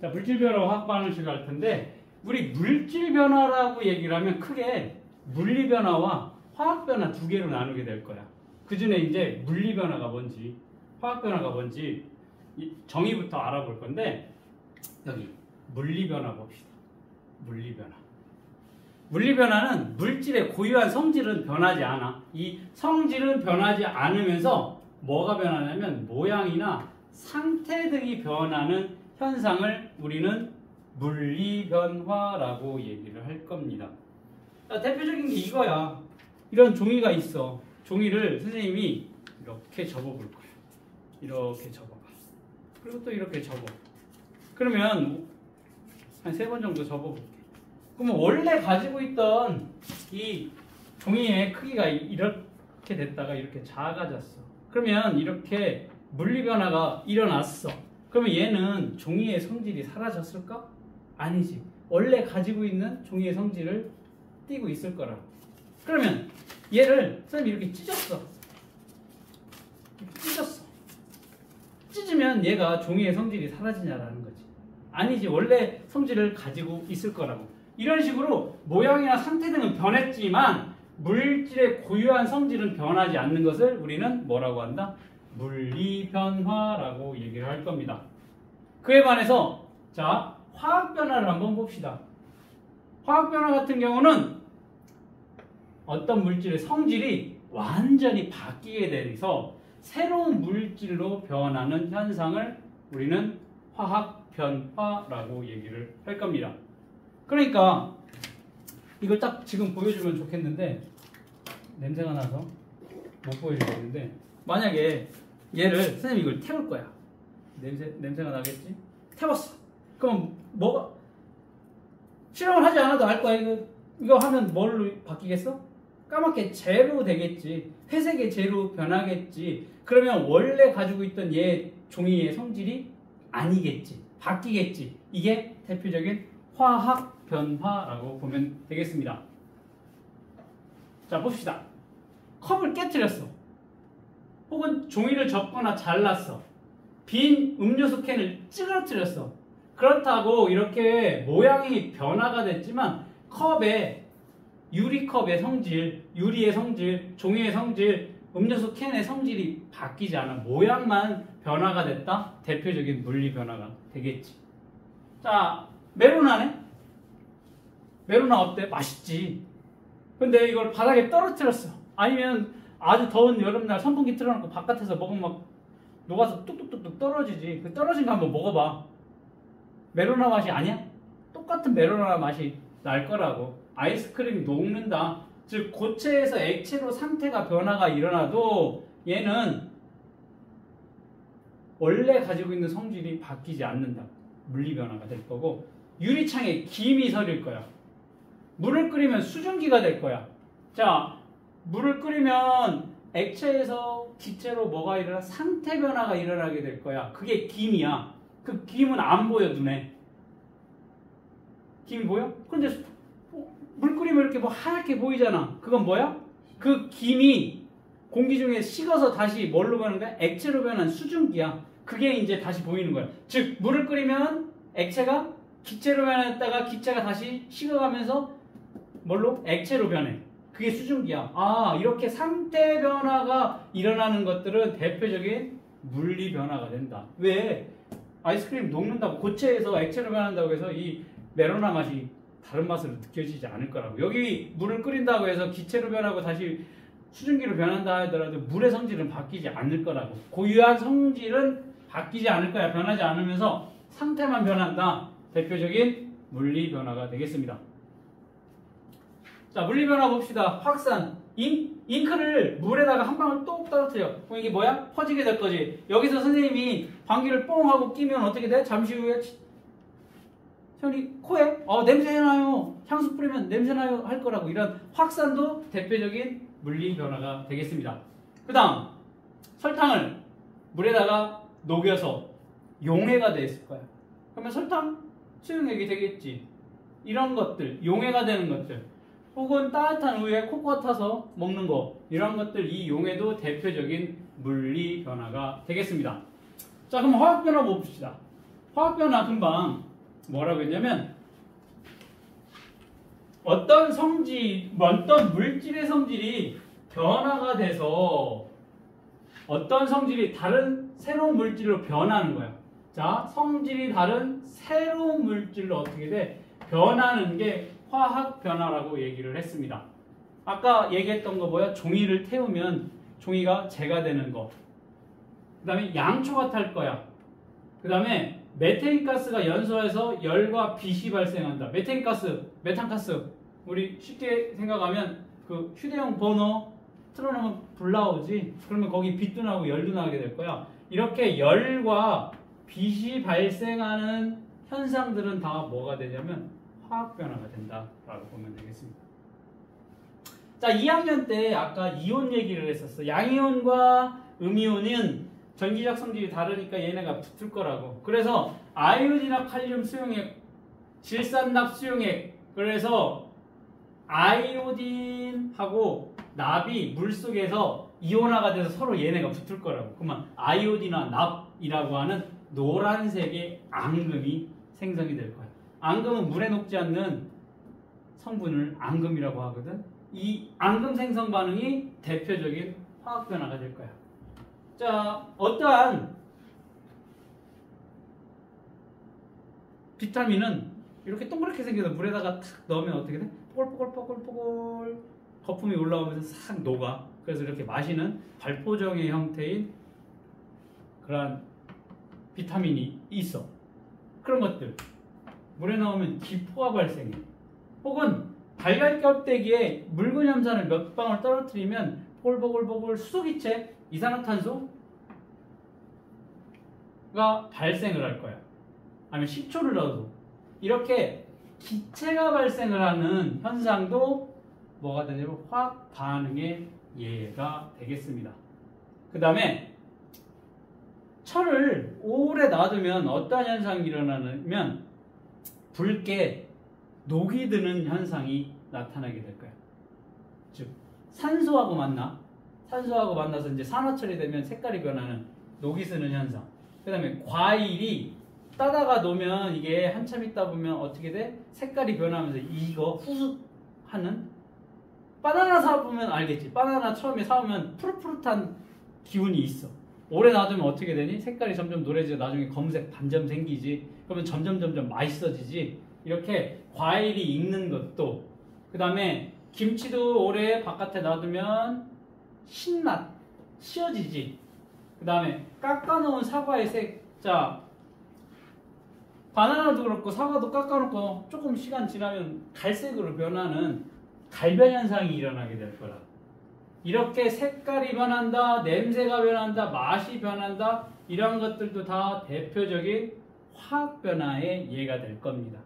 자, 물질 변화, 화학 반응식을 할 텐데, 우리 물질 변화라고 얘기를 하면 크게 물리 변화와 화학 변화 두 개로 나누게 될 거야. 그 전에 이제 물리 변화가 뭔지, 화학 변화가 뭔지 정의부터 알아볼 건데, 여기 물리 변화 봅시다. 물리 변화. 물리 변화는 물질의 고유한 성질은 변하지 않아. 이 성질은 변하지 않으면서 뭐가 변하냐면 모양이나 상태 등이 변하는 현상을 우리는 물리 변화라고 얘기를 할 겁니다. 자, 대표적인 게 이거야. 이런 종이가 있어. 종이를 선생님이 이렇게 접어볼 거야. 이렇게 접어봐. 그리고 또 이렇게 접어. 그러면 한 3번 정도 접어볼게. 그러면 원래 가지고 있던 이 종이의 크기가 이렇게 됐다가 이렇게 작아졌어. 그러면 이렇게 물리 변화가 일어났어. 그러면 얘는 종이의 성질이 사라졌을까? 아니지. 원래 가지고 있는 종이의 성질을 띠고 있을 거라고. 그러면 얘를 선생님이 이렇게 찢었어. 찢으면 얘가 종이의 성질이 사라지냐라는 거지. 아니지. 원래 성질을 가지고 있을 거라고. 이런 식으로 모양이나 상태 등은 변했지만 물질의 고유한 성질은 변하지 않는 것을 우리는 뭐라고 한다? 물리 변화라고 얘기를 할 겁니다. 그에 반해서 자, 화학 변화를 한번 봅시다. 화학 변화 같은 경우는 어떤 물질의 성질이 완전히 바뀌게 돼서 새로운 물질로 변하는 현상을 우리는 화학 변화라고 얘기를 할 겁니다. 그러니까 이걸 딱 지금 보여주면 좋겠는데 냄새가 나서 못 보여주겠는데, 만약에 얘를 선생님이 이걸 태울 거야. 냄새가 나겠지? 태웠어. 그럼 뭐가 실험을 하지 않아도 알 거야. 이거 하면 뭘로 바뀌겠어? 까맣게 재로 되겠지. 회색의 재로 변하겠지. 그러면 원래 가지고 있던 얘 종이의 성질이 아니겠지. 바뀌겠지. 이게 대표적인 화학 변화라고 보면 되겠습니다. 자, 봅시다. 컵을 깨트렸어. 혹은 종이를 접거나 잘랐어. 빈 음료수 캔을 찌그러뜨렸어. 그렇다고 이렇게 모양이 변화가 됐지만 유리컵의 성질, 유리의 성질, 종이의 성질, 음료수 캔의 성질이 바뀌지 않아. 모양만 변화가 됐다? 대표적인 물리 변화가 되겠지. 자, 메로나네? 메로나 어때? 맛있지. 근데 이걸 바닥에 떨어뜨렸어. 아니면 아주 더운 여름날 선풍기 틀어놓고 바깥에서 먹으면 막 녹아서 뚝뚝뚝뚝 떨어지지. 그 떨어진 거 한번 먹어봐. 메로나 맛이 아니야? 똑같은 메로나 맛이 날 거라고. 아이스크림이 녹는다. 즉 고체에서 액체로 상태가 변화가 일어나도 얘는 원래 가지고 있는 성질이 바뀌지 않는다. 물리 변화가 될 거고, 유리창에 김이 서릴 거야. 물을 끓이면 수증기가 될 거야. 자, 물을 끓이면 액체에서 기체로 뭐가 일어나? 상태 변화가 일어나게 될 거야. 그게 김이야. 그 김은 안 보여, 눈에. 김이 보여? 근데 물 끓이면 이렇게 뭐 하얗게 보이잖아. 그건 뭐야? 그 김이 공기 중에 식어서 다시 뭘로 변하는 거야? 액체로 변한 수증기야. 그게 이제 다시 보이는 거야. 즉, 물을 끓이면 액체가 기체로 변했다가 기체가 다시 식어가면서 뭘로? 액체로 변해. 그게 수증기야. 아, 이렇게 상태 변화가 일어나는 것들은 대표적인 물리 변화가 된다. 왜? 아이스크림 녹는다고, 고체에서 액체로 변한다고 해서 이 메로나 맛이 다른 맛으로 느껴지지 않을 거라고. 여기 물을 끓인다고 해서 기체로 변하고 다시 수증기로 변한다 하더라도 물의 성질은 바뀌지 않을 거라고. 고유한 성질은 바뀌지 않을 거야. 변하지 않으면서 상태만 변한다. 대표적인 물리 변화가 되겠습니다. 자, 물리 변화 봅시다. 확산. 잉크를 물에다가 한 방울 똑 떨어뜨려. 그럼 이게 뭐야? 퍼지게 될 거지. 여기서 선생님이 방귀를 뽕 하고 끼면 어떻게 돼? 잠시 후에 코에 냄새 나요. 향수 뿌리면 냄새 나요 할 거라고. 이런 확산도 대표적인 물리 변화가 되겠습니다. 그 다음, 설탕을 물에다가 녹여서 용해가 됐을 거야. 그러면 설탕 수용액이 되겠지. 이런 것들, 용해가 되는 것들, 혹은 따뜻한 우유에 코코아 타서 먹는 거, 이런 것들, 이 용해도 대표적인 물리 변화가 되겠습니다. 자, 그럼 화학 변화 봅시다. 화학 변화 금방 뭐라고 했냐면 어떤 물질의 성질이 변화가 돼서 어떤 성질이 다른 새로운 물질로 변하는 거야. 자, 성질이 다른 새로운 물질로 어떻게 돼? 변하는 게 화학 변화라고 얘기를 했습니다. 아까 얘기했던 거 뭐야? 종이를 태우면 종이가 재가 되는 거. 그 다음에 양초가 탈 거야. 그 다음에 메테인가스가 연소해서 열과 빛이 발생한다. 메탄가스. 우리 쉽게 생각하면 그 휴대용 버너 틀어놓으면 불 나오지. 그러면 거기 빛도 나고 열도 나게 될 거야. 이렇게 열과 빛이 발생하는 현상들은 다 뭐가 되냐면 화학 변화가 된다라고 보면 되겠습니다. 자, 2학년 때 아까 이온 얘기를 했었어. 양이온과 음이온은 전기적 성질이 다르니까 얘네가 붙을 거라고. 그래서 아이오딘과 칼륨 수용액, 질산납 수용액. 그래서 아이오딘하고 납이 물속에서 이온화가 돼서 서로 얘네가 붙을 거라고. 그러면 아이오딘화 납이라고 하는 노란색의 앙금이 생성이 될 거야. 앙금은 물에 녹지 않는 성분을 앙금이라고 하거든. 이 앙금 생성 반응이 대표적인 화학 변화가 될 거야. 자, 어떠한 비타민은 이렇게 동그랗게 생겨서 물에다가 탁 넣으면 어떻게 돼? 뽀글뽀글 거품이 올라오면서 싹 녹아. 그래서 이렇게 마시는 발포정의 형태인 그러한 비타민이 있어. 그런 것들 물에 넣으면 기포가 발생해. 혹은 달걀 껍데기에 묽은 염산을 몇 방울 떨어뜨리면 보글보글 수소기체, 이산화탄소가 발생을 할 거야. 아니면 식초를 넣어도 이렇게 기체가 발생을 하는 현상도 뭐가 되냐면 화학 반응의 예가 되겠습니다. 그 다음에 철을 오래 놔두면 어떠한 현상이 일어나냐면 붉게 녹이 드는 현상이 나타나게 될 거야. 즉 산소하고 만나서 이제 산화철이 되면 색깔이 변하는 녹이 쓰는 현상. 그 다음에 과일이 따다가 놓으면 이게 한참 있다 보면 어떻게 돼? 색깔이 변하면서 이거 후숙하는. 바나나 사보면 알겠지. 바나나 처음에 사오면 푸릇푸릇한 기운이 있어. 오래 놔두면 어떻게 되니? 색깔이 점점 노래지고 나중에 검은색 반점 생기지. 그러면 점점 맛있어지지. 이렇게 과일이 익는 것도. 그 다음에 김치도 오래 바깥에 놔두면 씌어지지. 그 다음에 깎아놓은 사과의 색. 자, 바나나도 그렇고 사과도 깎아놓고 조금 시간 지나면 갈색으로 변하는 갈변 현상이 일어나게 될 거라. 이렇게 색깔이 변한다, 냄새가 변한다, 맛이 변한다. 이런 것들도 다 대표적인 화학 변화의 예가 될 겁니다.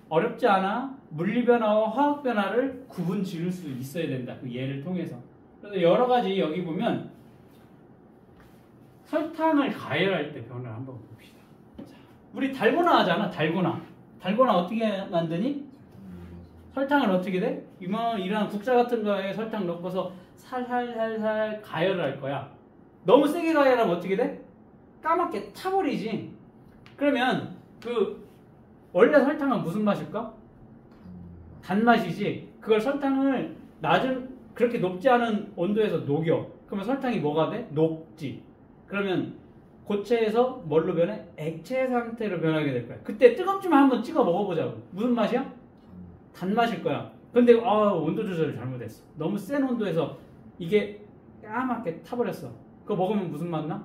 어렵지 않아? 물리 변화와 화학 변화를 구분 지을 수 있어야 된다. 그 예를 통해서. 그래서 여러 가지 여기 보면 설탕을 가열할 때 변화를 한번 봅시다. 자, 우리 달고나 하잖아. 달고나 어떻게 만드니? 설탕을 어떻게 돼? 이런 국자 같은 거에 설탕 넣고서 살살 가열을 할 거야. 너무 세게 가열하면 어떻게 돼? 까맣게 타버리지. 그러면 원래 설탕은 무슨 맛일까? 단맛이지. 그걸 설탕을 그렇게 높지 않은 온도에서 녹여. 그러면 설탕이 뭐가 돼? 녹지. 그러면 고체에서 뭘로 변해? 액체 상태로 변하게 될 거야. 그때 뜨겁지만 한번 찍어 먹어보자고. 무슨 맛이야? 단맛일 거야. 근데 온도 조절을 잘못했어. 너무 센 온도에서 이게 까맣게 타버렸어. 그거 먹으면 무슨 맛 나?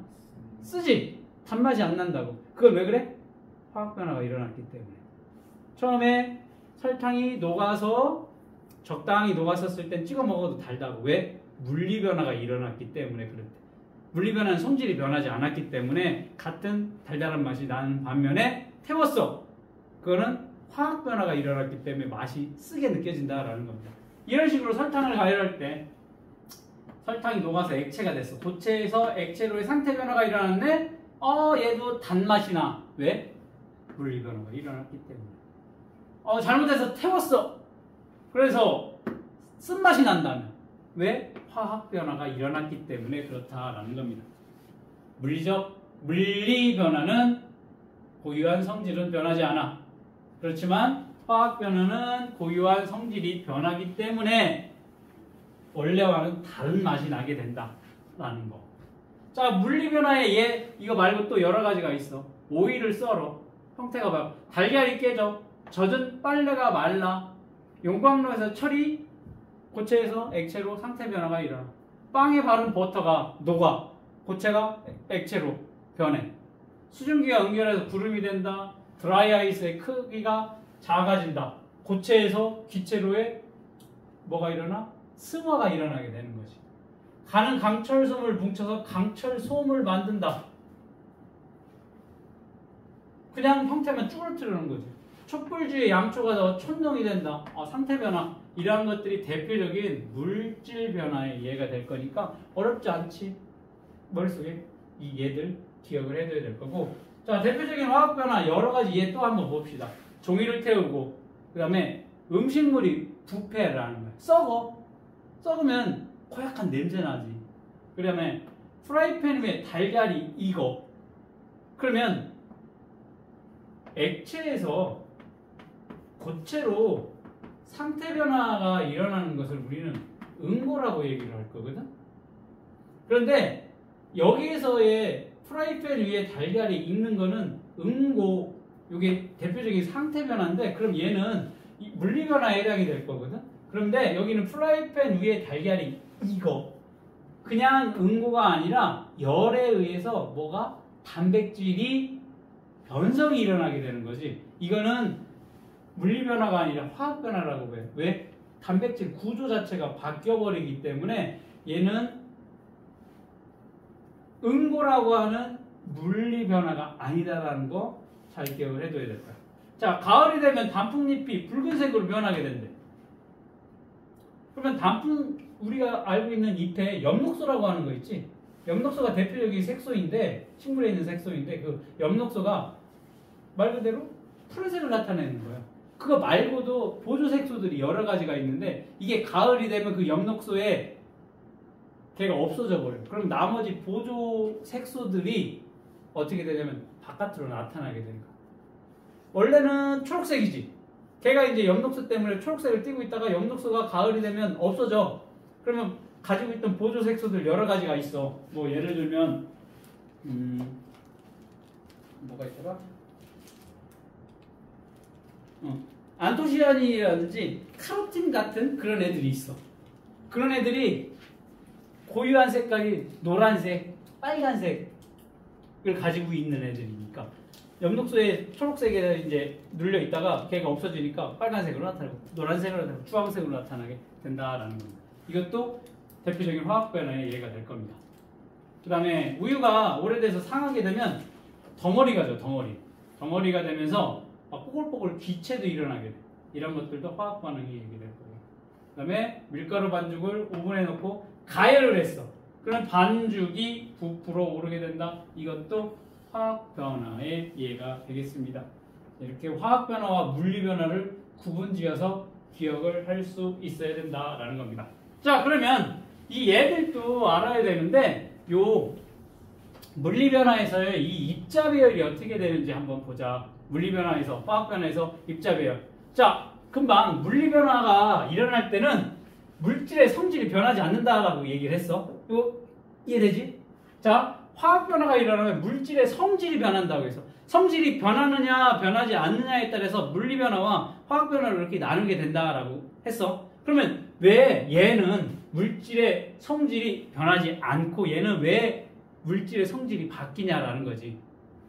쓰지. 단맛이 안 난다고. 그건 왜 그래? 화학 변화가 일어났기 때문에. 처음에 설탕이 녹아서 적당히 녹았었을 땐 찍어 먹어도 달다고. 왜? 물리 변화가 일어났기 때문에 그랬대. 물리 변화는 성질이 변하지 않았기 때문에 같은 달달한 맛이 나는 반면에 태웠어. 그거는 화학 변화가 일어났기 때문에 맛이 쓰게 느껴진다라는 겁니다. 이런 식으로 설탕을 가열할 때 설탕이 녹아서 액체가 됐어. 고체에서 액체로의 상태 변화가 일어났는데 얘도 단맛이 나. 왜? 물리 변화가 일어났기 때문에. 잘못해서 태웠어. 그래서 쓴맛이 난다면 왜? 화학 변화가 일어났기 때문에 그렇다라는 겁니다. 물리 변화는 고유한 성질은 변하지 않아. 그렇지만 화학 변화는 고유한 성질이 변하기 때문에 원래와는 다른 맛이 나게 된다라는 거. 자, 물리 변화에 이거 말고 또 여러 가지가 있어. 오일을 썰어. 형태가 봐. 달걀이 깨져. 젖은 빨래가 말라. 용광로에서 철이 고체에서 액체로 상태 변화가 일어나. 빵에 바른 버터가 녹아. 고체가 액체로 변해. 수증기가 응결해서 구름이 된다. 드라이 아이스의 크기가 작아진다. 고체에서 기체로의 뭐가 일어나? 승화가 일어나게 되는 거지. 가는 강철솜을 뭉쳐서 강철솜을 만든다. 그냥 형태만 쭈그러뜨리는 거지. 촛불주의 양초가 더 촌농이 된다. 상태 변화. 이러한 것들이 대표적인 물질 변화의 예가 될 거니까 어렵지 않지. 머릿속에 이 얘들 기억을 해둬야 될 거고. 자, 대표적인 화학 변화 여러 가지 예 또 한번 봅시다. 종이를 태우고 그 다음에 음식물이 부패라는 거야. 썩으면 고약한 냄새 나지. 그 다음에 프라이팬 위에 달걀이 익어. 그러면 액체에서 고체로 상태 변화가 일어나는 것을 우리는 응고라고 얘기를 할 거거든. 그런데 여기에서의 프라이팬 위에 달걀이 익는 거는 응고, 이게 대표적인 상태 변화인데, 그럼 얘는 물리 변화에 해당이 될 거거든. 그런데 여기는 프라이팬 위에 달걀이 익어. 그냥 응고가 아니라 열에 의해서 뭐가 단백질이 변성이 일어나게 되는 거지. 이거는 물리 변화가 아니라 화학 변화라고 해. 왜? 단백질 구조 자체가 바뀌어버리기 때문에 얘는 응고라고 하는 물리 변화가 아니다라는 거 잘 기억을 해둬야 될 거야. 자, 가을이 되면 단풍잎이 붉은색으로 변하게 된대. 그러면 우리가 알고 있는 잎에 엽록소라고 하는 거 있지? 엽록소가 대표적인 색소인데, 식물에 있는 색소인데, 그 엽록소가 말 그대로 푸른색을 나타내는 거예요. 그거 말고도 보조 색소들이 여러 가지가 있는데, 이게 가을이 되면 그 엽록소에 걔가 없어져 버려요. 그럼 나머지 보조 색소들이 어떻게 되냐면 바깥으로 나타나게 되는 거야. 원래는 초록색이지. 걔가 이제 엽록소 때문에 초록색을 띠고 있다가 엽록소가 가을이 되면 없어져. 그러면 가지고 있던 보조 색소들 여러 가지가 있어. 뭐 예를 들면 뭐가 있더라? 안토시아닌이라든지 카로틴 같은 그런 애들이 있어. 그런 애들이 고유한 색깔이 노란색, 빨간색을 가지고 있는 애들이니까 엽록소에 초록색에 이제 눌려 있다가 걔가 없어지니까 빨간색으로 나타나고 노란색으로 나타나고 주황색으로 나타나게 된다라는 겁니다. 이것도 대표적인 화학 변화의 예가 될 겁니다. 그 다음에 우유가 오래돼서 상하게 되면 덩어리가 져, 덩어리가 되면서 뽀글뽀글 기체도 일어나게 돼. 이런 것들도 화학 반응이 얘기될 거예요. 그 다음에 밀가루 반죽을 오븐에 넣고 가열을 했어. 그럼 반죽이 부풀어 오르게 된다. 이것도 화학 변화의 예가 되겠습니다. 이렇게 화학 변화와 물리 변화를 구분지어서 기억을 할 수 있어야 된다라는 겁니다. 자, 그러면 이 얘들도 알아야 되는데 요 물리 변화에서의 이 입자 배열이 어떻게 되는지 한번 보자. 물리 변화에서 화학 변화에서 입자 배열. 자, 금방 물리 변화가 일어날 때는 물질의 성질이 변하지 않는다라고 얘기를 했어. 이거 이해되지? 자, 화학 변화가 일어나면 물질의 성질이 변한다고 해서 성질이 변하느냐 변하지 않느냐에 따라서 물리 변화와 화학 변화를 이렇게 나누게 된다라고 했어. 그러면 왜 얘는 물질의 성질이 변하지 않고 얘는 왜 물질의 성질이 바뀌냐라는 거지.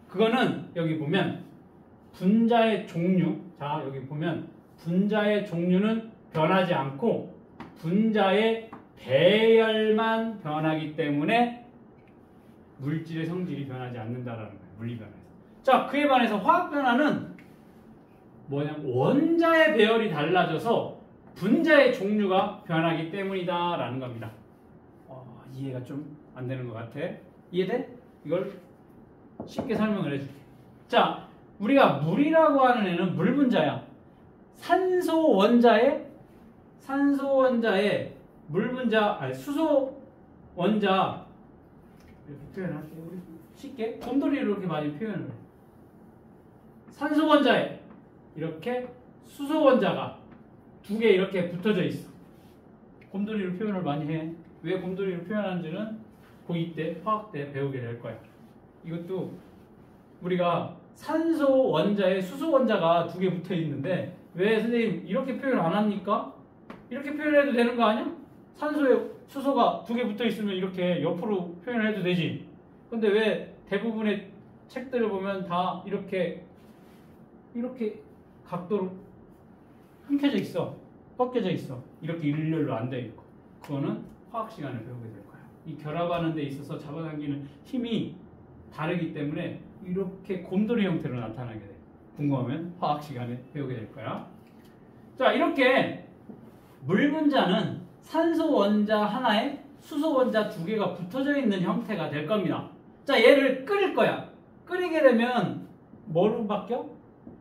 그거는 여기 보면 분자의 종류, 자 여기 보면 분자의 종류는 변하지 않고 분자의 배열만 변하기 때문에 물질의 성질이 변하지 않는다라는 거예요. 물리 변화에서. 자, 그에 반해서 화학 변화는 뭐냐면 원자의 배열이 달라져서 분자의 종류가 변하기 때문이다라는 겁니다. 이해가 좀 안 되는 것 같아. 이해돼? 이걸 쉽게 설명을 해줄게. 자, 우리가 물이라고 하는 애는 물 분자야. 산소 원자에 물 분자, 아니 수소 원자 이렇게 표현할게요. 우리 쉽게 곰돌이로 이렇게 많이 표현을 해. 산소 원자에 이렇게 수소 원자가 두 개 이렇게 붙어져 있어. 곰돌이로 표현을 많이 해. 왜 곰돌이로 표현하는지는 고2 때, 화학 때 배우게 될 거야. 이것도 우리가 산소 원자에 수소 원자가 두 개 붙어 있는데 왜 선생님 이렇게 표현 안 합니까? 이렇게 표현해도 되는 거 아니야? 산소에 수소가 두 개 붙어 있으면 이렇게 옆으로 표현해도 되지. 근데 왜 대부분의 책들을 보면 다 이렇게 각도로 흠켜져 있어. 꺾여져 있어. 이렇게 일렬로 안 돼 있고. 그거는 화학 시간에 배우게 될 거야. 이 결합하는 데 있어서 잡아당기는 힘이 다르기 때문에 이렇게 곰돌이 형태로 나타나게 돼. 궁금하면 화학 시간에 배우게 될 거야. 자, 이렇게 물 분자는 산소 원자 하나에 수소 원자 두 개가 붙어져 있는 형태가 될 겁니다. 자, 얘를 끓일 거야. 끓이게 되면 뭐로 바뀌어?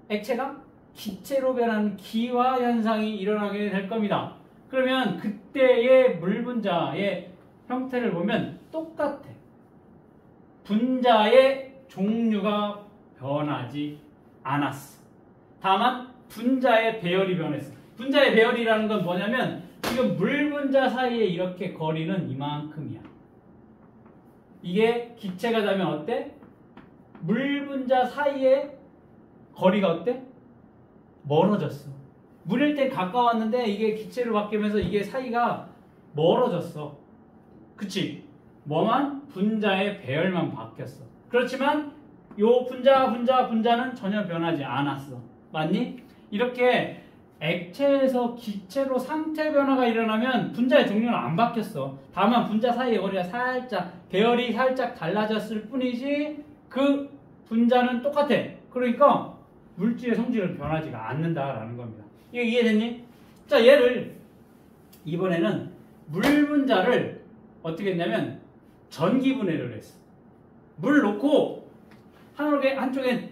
액체가 기체로 변하는 기화 현상이 일어나게 될 겁니다. 그러면 그때의 물 분자의 형태를 보면 똑같아. 분자의 종류가 변하지 않았어. 다만 분자의 배열이 변했어. 분자의 배열이라는 건 뭐냐면 지금 물 분자 사이에 이렇게 거리는 이만큼이야. 이게 기체가 되면 어때? 물 분자 사이에 거리가 어때? 멀어졌어. 물일 땐 가까웠는데 이게 기체로 바뀌면서 이게 사이가 멀어졌어. 그치? 뭐만? 분자의 배열만 바뀌었어. 그렇지만 요 분자는 전혀 변하지 않았어. 맞니? 이렇게 액체에서 기체로 상태 변화가 일어나면 분자의 종류는 안 바뀌었어. 다만 분자 사이의 거리가 살짝, 배열이 살짝 달라졌을 뿐이지 그 분자는 똑같아. 그러니까 물질의 성질은 변하지가 않는다라는 겁니다. 이거 이해됐니? 자, 얘를 이번에는 물 분자를 어떻게 했냐면 전기 분해를 했어. 물 놓고 한쪽엔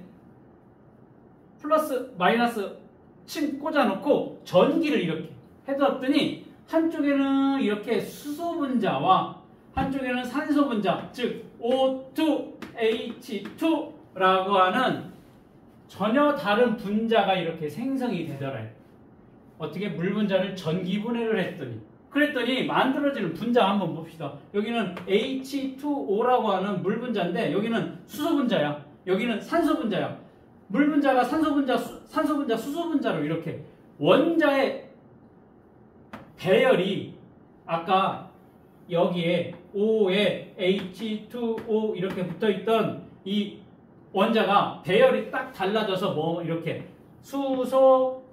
플러스 마이너스 침 꽂아 놓고 전기를 이렇게 해뒀더니 한쪽에는 이렇게 수소 분자와 한쪽에는 산소 분자, 즉 O2H2라고 하는 전혀 다른 분자가 이렇게 생성이 되더래. 어떻게 물 분자를 전기 분해를 했더니 그랬더니 만들어지는 분자 한번 봅시다. 여기는 H2O라고 하는 물 분자인데 여기는 수소 분자야. 여기는 산소 분자야. 물 분자가 산소 분자, 수소 분자로 이렇게 원자의 배열이 아까 여기에 O에 H2O 이렇게 붙어있던 이 원자가 배열이 딱 달라져서 뭐 이렇게 수소,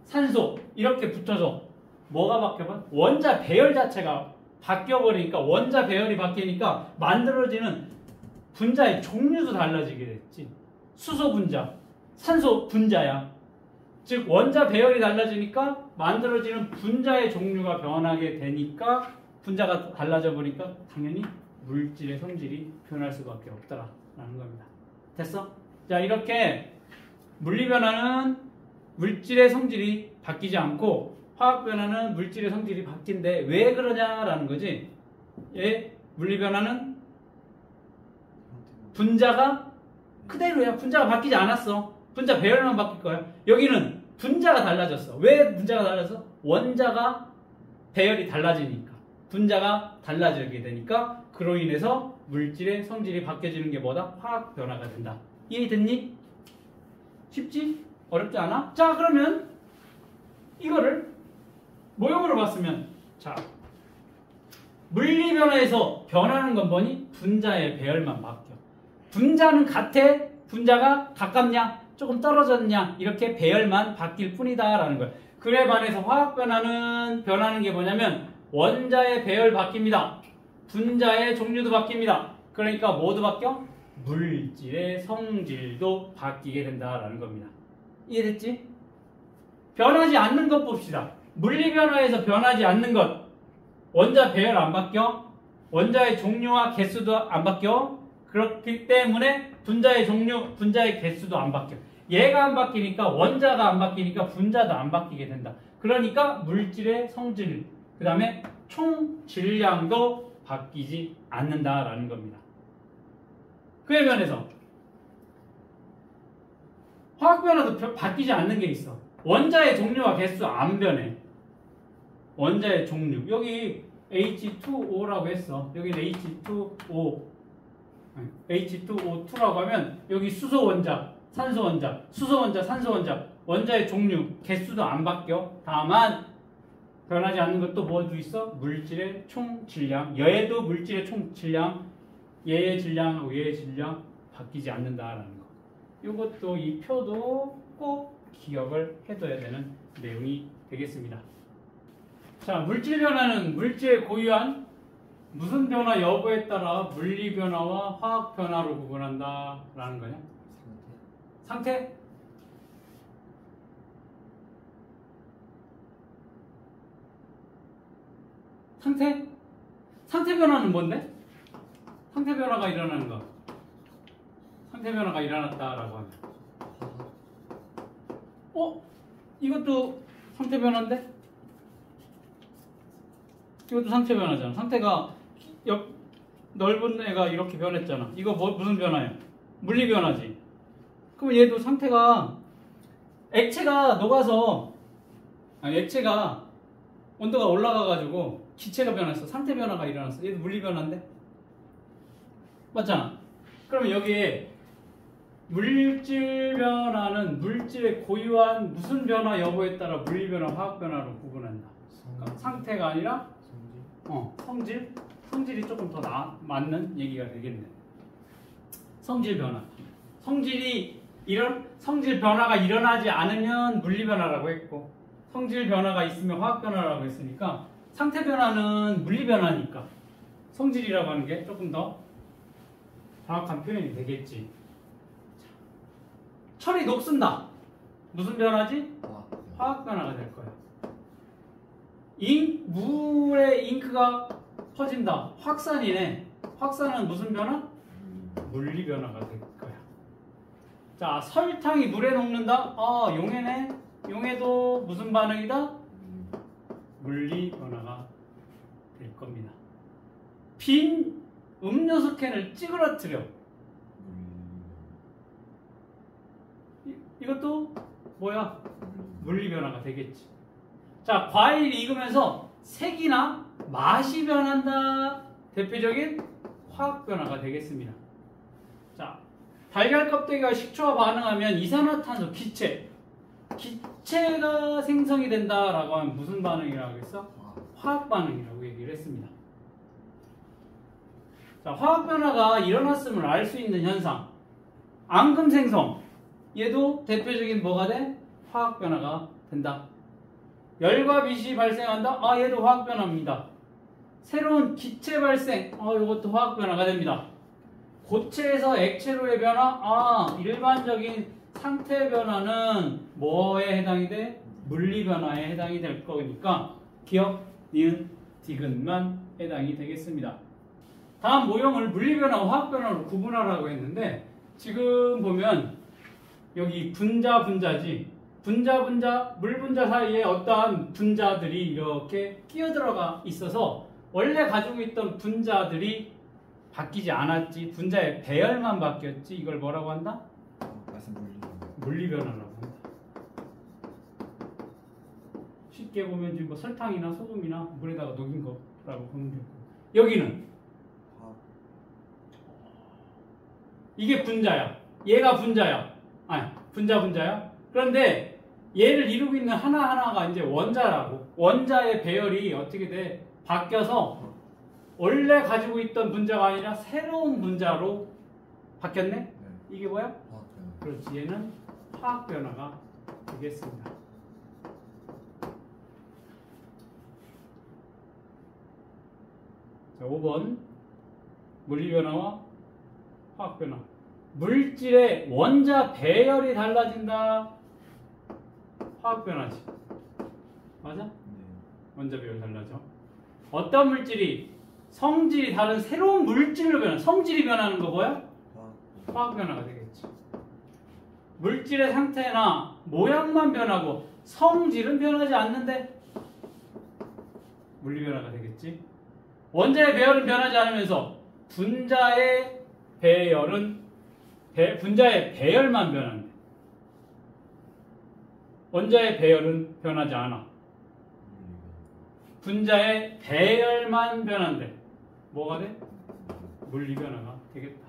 산소 이렇게 붙어서 뭐가 바뀌어봐? 원자 배열 자체가 바뀌어버리니까 원자 배열이 바뀌니까 만들어지는 분자의 종류도 달라지게 됐지. 수소 분자, 산소 분자야. 즉 원자 배열이 달라지니까 만들어지는 분자의 종류가 변하게 되니까 분자가 달라져 버리니까 당연히 물질의 성질이 변할 수밖에 없다라는 겁니다. 됐어? 자, 이렇게 물리 변화는 물질의 성질이 바뀌지 않고 화학 변화는 물질의 성질이 바뀐데 왜 그러냐라는 거지. 물리 변화는 분자가 그대로야. 분자가 바뀌지 않았어. 분자 배열만 바뀔 거야. 여기는 분자가 달라졌어. 왜 분자가 달라졌어? 원자가 배열이 달라지니까. 분자가 달라지게 되니까 그로 인해서 물질의 성질이 바뀌어지는 게 뭐다? 화학 변화가 된다. 이해됐니? 쉽지? 어렵지 않아? 자, 그러면 이거를 모형으로 봤으면 자, 물리 변화에서 변하는 건 뭐니? 분자의 배열만 바뀌어. 분자는 같아? 분자가 가깝냐? 조금 떨어졌냐? 이렇게 배열만 바뀔 뿐이다 라는 거야. 그에 반해서 화학 변화는 변하는 게 뭐냐면 원자의 배열 바뀝니다. 분자의 종류도 바뀝니다. 그러니까 뭐도 바뀌어? 물질의 성질도 바뀌게 된다라는 겁니다. 이해됐지? 변하지 않는 것 봅시다. 물리 변화에서 변하지 않는 것. 원자 배열 안 바뀌어? 원자의 종류와 개수도 안 바뀌어? 그렇기 때문에 분자의 종류, 분자의 개수도 안 바뀌어. 얘가 안 바뀌니까 원자가 안 바뀌니까 분자도 안 바뀌게 된다. 그러니까 물질의 성질, 그 다음에 총 질량도 바뀌지 않는다라는 겁니다. 그에 반해서 화학 변화도 바뀌지 않는 게 있어. 원자의 종류와 개수 안 변해. 원자의 종류. 여기 H2O라고 했어. 여기는 H2O. H2O2라고 하면 여기 수소 원자, 산소 원자, 수소 원자, 산소 원자. 원자의 종류, 개수도 안 바뀌어. 다만 변하지 않는 것도 뭐도 있어? 물질의 총 질량. 얘도 물질의 총 질량. 얘의 질량하고 얘의 질량 바뀌지 않는다라는 거. 이것도 이 표도 꼭 기억을 해둬야 되는 내용이 되겠습니다. 자, 물질 변화는 물질의 고유한 무슨 변화 여부에 따라 물리 변화와 화학 변화로 구분한다라는 거냐? 상태? 상태? 상태 변화는 뭔데? 상태 변화가 일어나는 거. 상태 변화가 일어났다라고 하면. 이것도 상태 변화인데? 이것도 상태 변화잖아. 상태가 넓은 애가 이렇게 변했잖아. 이거 무슨 변화야? 물리 변화지. 그럼 얘도 상태가 액체가 녹아서 액체가 온도가 올라가가지고 기체가 변했어. 상태 변화가 일어났어. 얘도 물리 변화인데? 맞잖아. 그러면 여기에 물질 변화는 물질의 고유한 무슨 변화 여부에 따라 물리 변화, 화학 변화로 구분한다. 그러니까 상태가 아니라 성질. 성질이 조금 더 맞는 얘기가 되겠네. 성질 변화. 성질 변화가 일어나지 않으면 물리 변화라고 했고, 성질 변화가 있으면 화학 변화라고 했으니까 상태 변화는 물리 변화니까 성질이라고 하는 게 조금 더 정확한 표현이 되겠지. 철이 녹슨다. 무슨 변화지? 화학 변화가 될 거야. 물에 잉크가 퍼진다. 확산이네. 확산은 무슨 변화? 물리 변화가 될 거야. 자, 설탕이 물에 녹는다. 용해네. 용해도 무슨 반응이다? 물리 변화가 될 겁니다. 빈 음료수 캔을 찌그러뜨려. 이것도 뭐야? 물리 변화가 되겠지. 자, 과일이 익으면서 색이나 맛이 변한다. 대표적인 화학 변화가 되겠습니다. 자, 달걀 껍데기가 식초와 반응하면 이산화탄소 기체가 생성이 된다라고 하면 무슨 반응이라고 했어? 화학 반응이라고 얘기를 했습니다. 자, 화학 변화가 일어났음을 알 수 있는 현상. 앙금 생성. 얘도 대표적인 뭐가 돼? 화학 변화가 된다. 열과 빛이 발생한다? 얘도 화학 변화입니다. 새로운 기체 발생. 이것도 화학 변화가 됩니다. 고체에서 액체로의 변화. 일반적인 상태 변화는 뭐에 해당이 돼? 물리 변화에 해당이 될 거니까 기억, 니은, 디귿만 해당이 되겠습니다. 다음 모형을 물리 변화와 화학 변화로 구분하라고 했는데, 지금 보면 여기 분자지. 물 분자 사이에 어떠한 분자들이 이렇게 끼어들어가 있어서 원래 가지고 있던 분자들이 바뀌지 않았지. 분자의 배열만 바뀌었지. 이걸 뭐라고 한다? 물리 변화라고 한다. 쉽게 보면 지금 설탕이나 소금이나 물에다가 녹인 거라고 보면 되고, 여기는 이게 분자야. 얘가 분자야. 분자야. 그런데 얘를 이루고 있는 하나하나가 이제 원자라고. 원자의 배열이 어떻게 돼? 바뀌어서 원래 가지고 있던 분자가 아니라 새로운 분자로 바뀌었네? 네. 이게 뭐야? 그렇지. 얘는 화학 변화가 되겠습니다. 자, 5번. 물리 변화와 화학 변화. 물질의 원자 배열이 달라진다. 화학 변화지. 맞아? 원자 배열 달라져. 어떤 물질이 성질이 다른 새로운 물질로 성질이 변하는 거 뭐야? 화학 변화가 되겠지. 물질의 상태나 모양만 변하고 성질은 변하지 않는데 물리 변화가 되겠지. 원자의 배열은 변하지 않으면서 분자의 배열만 변한대. 원자의 배열은 변하지 않아. 분자의 배열만 변한대. 뭐가 돼? 물리 변화가 되겠다.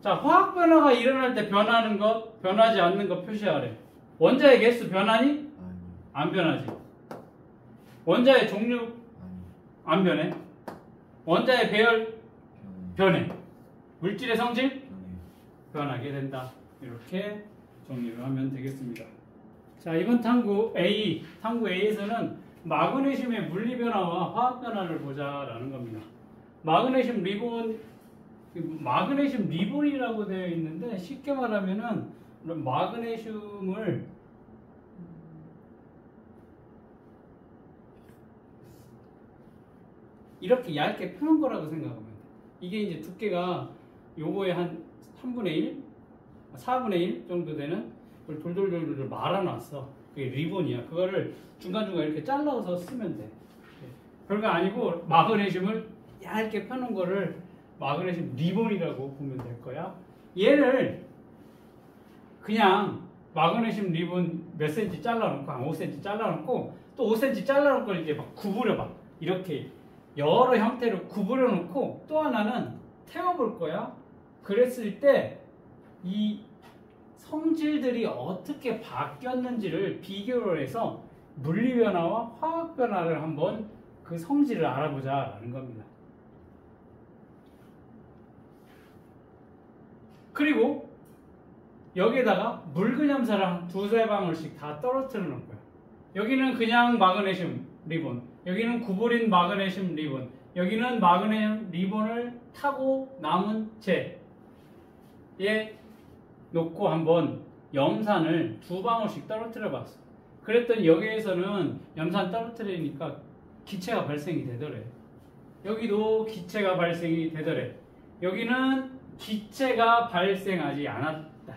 자, 화학 변화가 일어날 때 변하는 것, 변하지 않는 것 표시하래. 원자의 개수 변하니? 안 변하지. 원자의 종류? 안 변해. 원자의 배열? 변해. 물질의 성질? 변하게 된다. 이렇게 정리를 하면 되겠습니다. 자, 이번 탐구 A, 탐구 A에서는 마그네슘의 물리 변화와 화학 변화를 보자라는 겁니다. 마그네슘 리본이라고 되어 있는데 쉽게 말하면은 마그네슘을 이렇게 얇게 펴는 거라고 생각하면 돼. 이게 이제 두께가 요거의 한 3분의 1, 4분의 1 정도 되는 걸 돌돌돌돌 말아놨어. 그게 리본이야. 그거를 중간중간 이렇게 잘라서 쓰면 돼. 별거 아니고 마그네슘을 얇게 펴는 거를 마그네슘 리본이라고 보면 될 거야. 얘를 그냥 마그네슘 리본 몇 센치 잘라놓고 한 5cm 잘라놓고 또 5cm 잘라놓은 걸 이제 막 구부려봐. 이렇게 여러 형태로 구부려 놓고 또 하나는 태워볼 거야. 그랬을 때 이 성질들이 어떻게 바뀌었는지를 비교를 해서 물리 변화와 화학 변화를 한번 그 성질을 알아보자라는 겁니다. 그리고 여기에다가 묽은 염산을 한 두세 방울씩 다 떨어뜨려 놓을 거야. 여기는 그냥 마그네슘 리본, 여기는 구부린 마그네슘 리본, 여기는 마그네슘 리본을 타고 남은 채에 놓고 한번 염산을 두 방울씩 떨어뜨려 봤어. 그랬더니 여기에서는 염산 떨어뜨리니까 기체가 발생이 되더래. 여기도 기체가 발생이 되더래. 여기는 기체가 발생하지 않았다.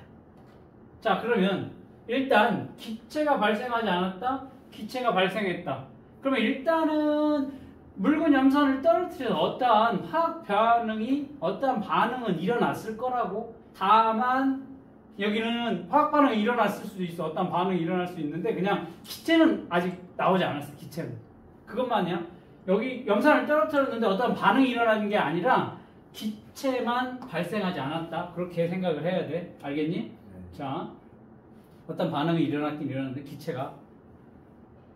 자, 그러면 일단 기체가 발생하지 않았다, 기체가 발생했다. 그러면 일단은 묽은 염산을 떨어뜨려서 어떠한 화학 어떠한 반응은 일어났을 거라고. 다만 여기는 화학 반응이 일어났을 수도 있어. 어떤 반응이 일어날 수 있는데 그냥 기체는 아직 나오지 않았어. 기체는. 그것만이야. 여기 염산을 떨어뜨렸는데 어떤 반응이 일어나는 게 아니라 기체만 발생하지 않았다. 그렇게 생각을 해야 돼. 알겠니? 네. 자, 어떤 반응이 일어났긴 일어났는데 기체가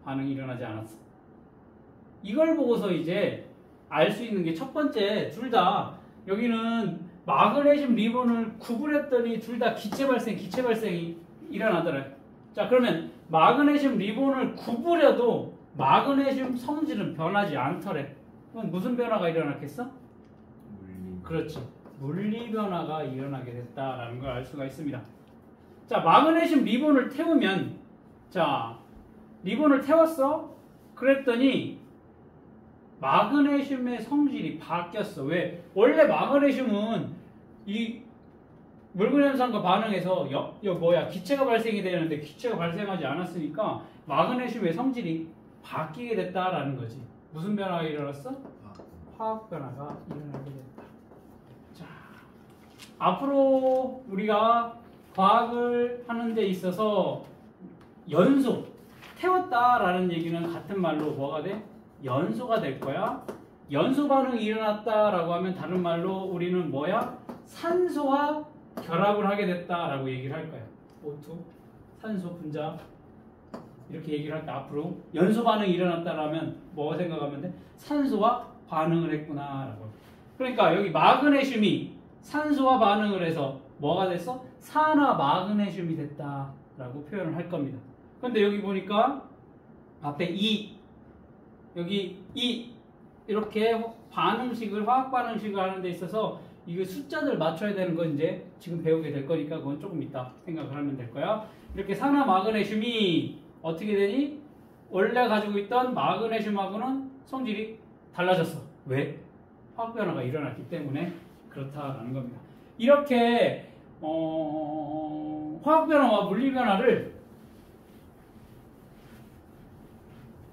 반응이 일어나지 않았어. 이걸 보고서 이제 알 수 있는 게 첫 번째, 둘 다 여기는 마그네슘 리본을 구부렸더니 둘 다 기체 발생이 일어나더래. 자, 그러면 마그네슘 리본을 구부려도 마그네슘 성질은 변하지 않더래. 그럼 무슨 변화가 일어났겠어? 그렇죠. 물리 변화가 일어나게 됐다라는 걸 알 수가 있습니다. 자, 마그네슘 리본을 태우면, 자, 리본을 태웠어? 그랬더니 마그네슘의 성질이 바뀌었어. 왜? 원래 마그네슘은 이 묽은 염산과 반응해서 기체가 발생이 되는데 기체가 발생하지 않았으니까 마그네슘의 성질이 바뀌게 됐다라는 거지. 무슨 변화가 일어났어? 화학 변화가 일어나게 됐다. 자, 앞으로 우리가 과학을 하는 데 있어서 연소, 태웠다라는 얘기는 같은 말로 뭐가 돼? 연소가 될 거야. 연소 반응이 일어났다라고 하면 다른 말로 우리는 뭐야? 산소와 결합을 하게 됐다라고 얘기를 할 거야. O2, 산소 분자. 이렇게 얘기를 할 때 앞으로 연소 반응이 일어났다라면 뭐가 생각하면 돼? 산소와 반응을 했구나라고. 그러니까 여기 마그네슘이 산소와 반응을 해서 뭐가 됐어? 산화 마그네슘이 됐다라고 표현을 할 겁니다. 근데 여기 보니까 앞에 여기 이렇게 반응식을 화학 반응식을 하는 데 있어서 이거 숫자들 맞춰야 되는 건 이제 지금 배우게 될 거니까 그건 조금 이따 생각을 하면 될 거야. 이렇게 산화 마그네슘이 어떻게 되니? 원래 가지고 있던 마그네슘하고는 성질이 달라졌어. 왜? 화학 변화가 일어났기 때문에 그렇다라는 겁니다. 이렇게 화학 변화와 물리 변화를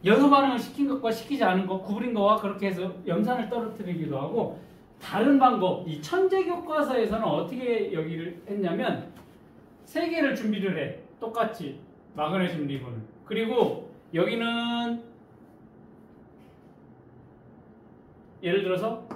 연소 반응을 시킨 것과 시키지 않은 것, 구부린 것과 그렇게 해서 염산을 떨어뜨리기도 하고, 다른 방법, 이 천재 교과서에서는 어떻게 여기를 했냐면 3개를 준비를 해. 똑같이 마그네슘 리본을. 그리고 여기는 예를 들어서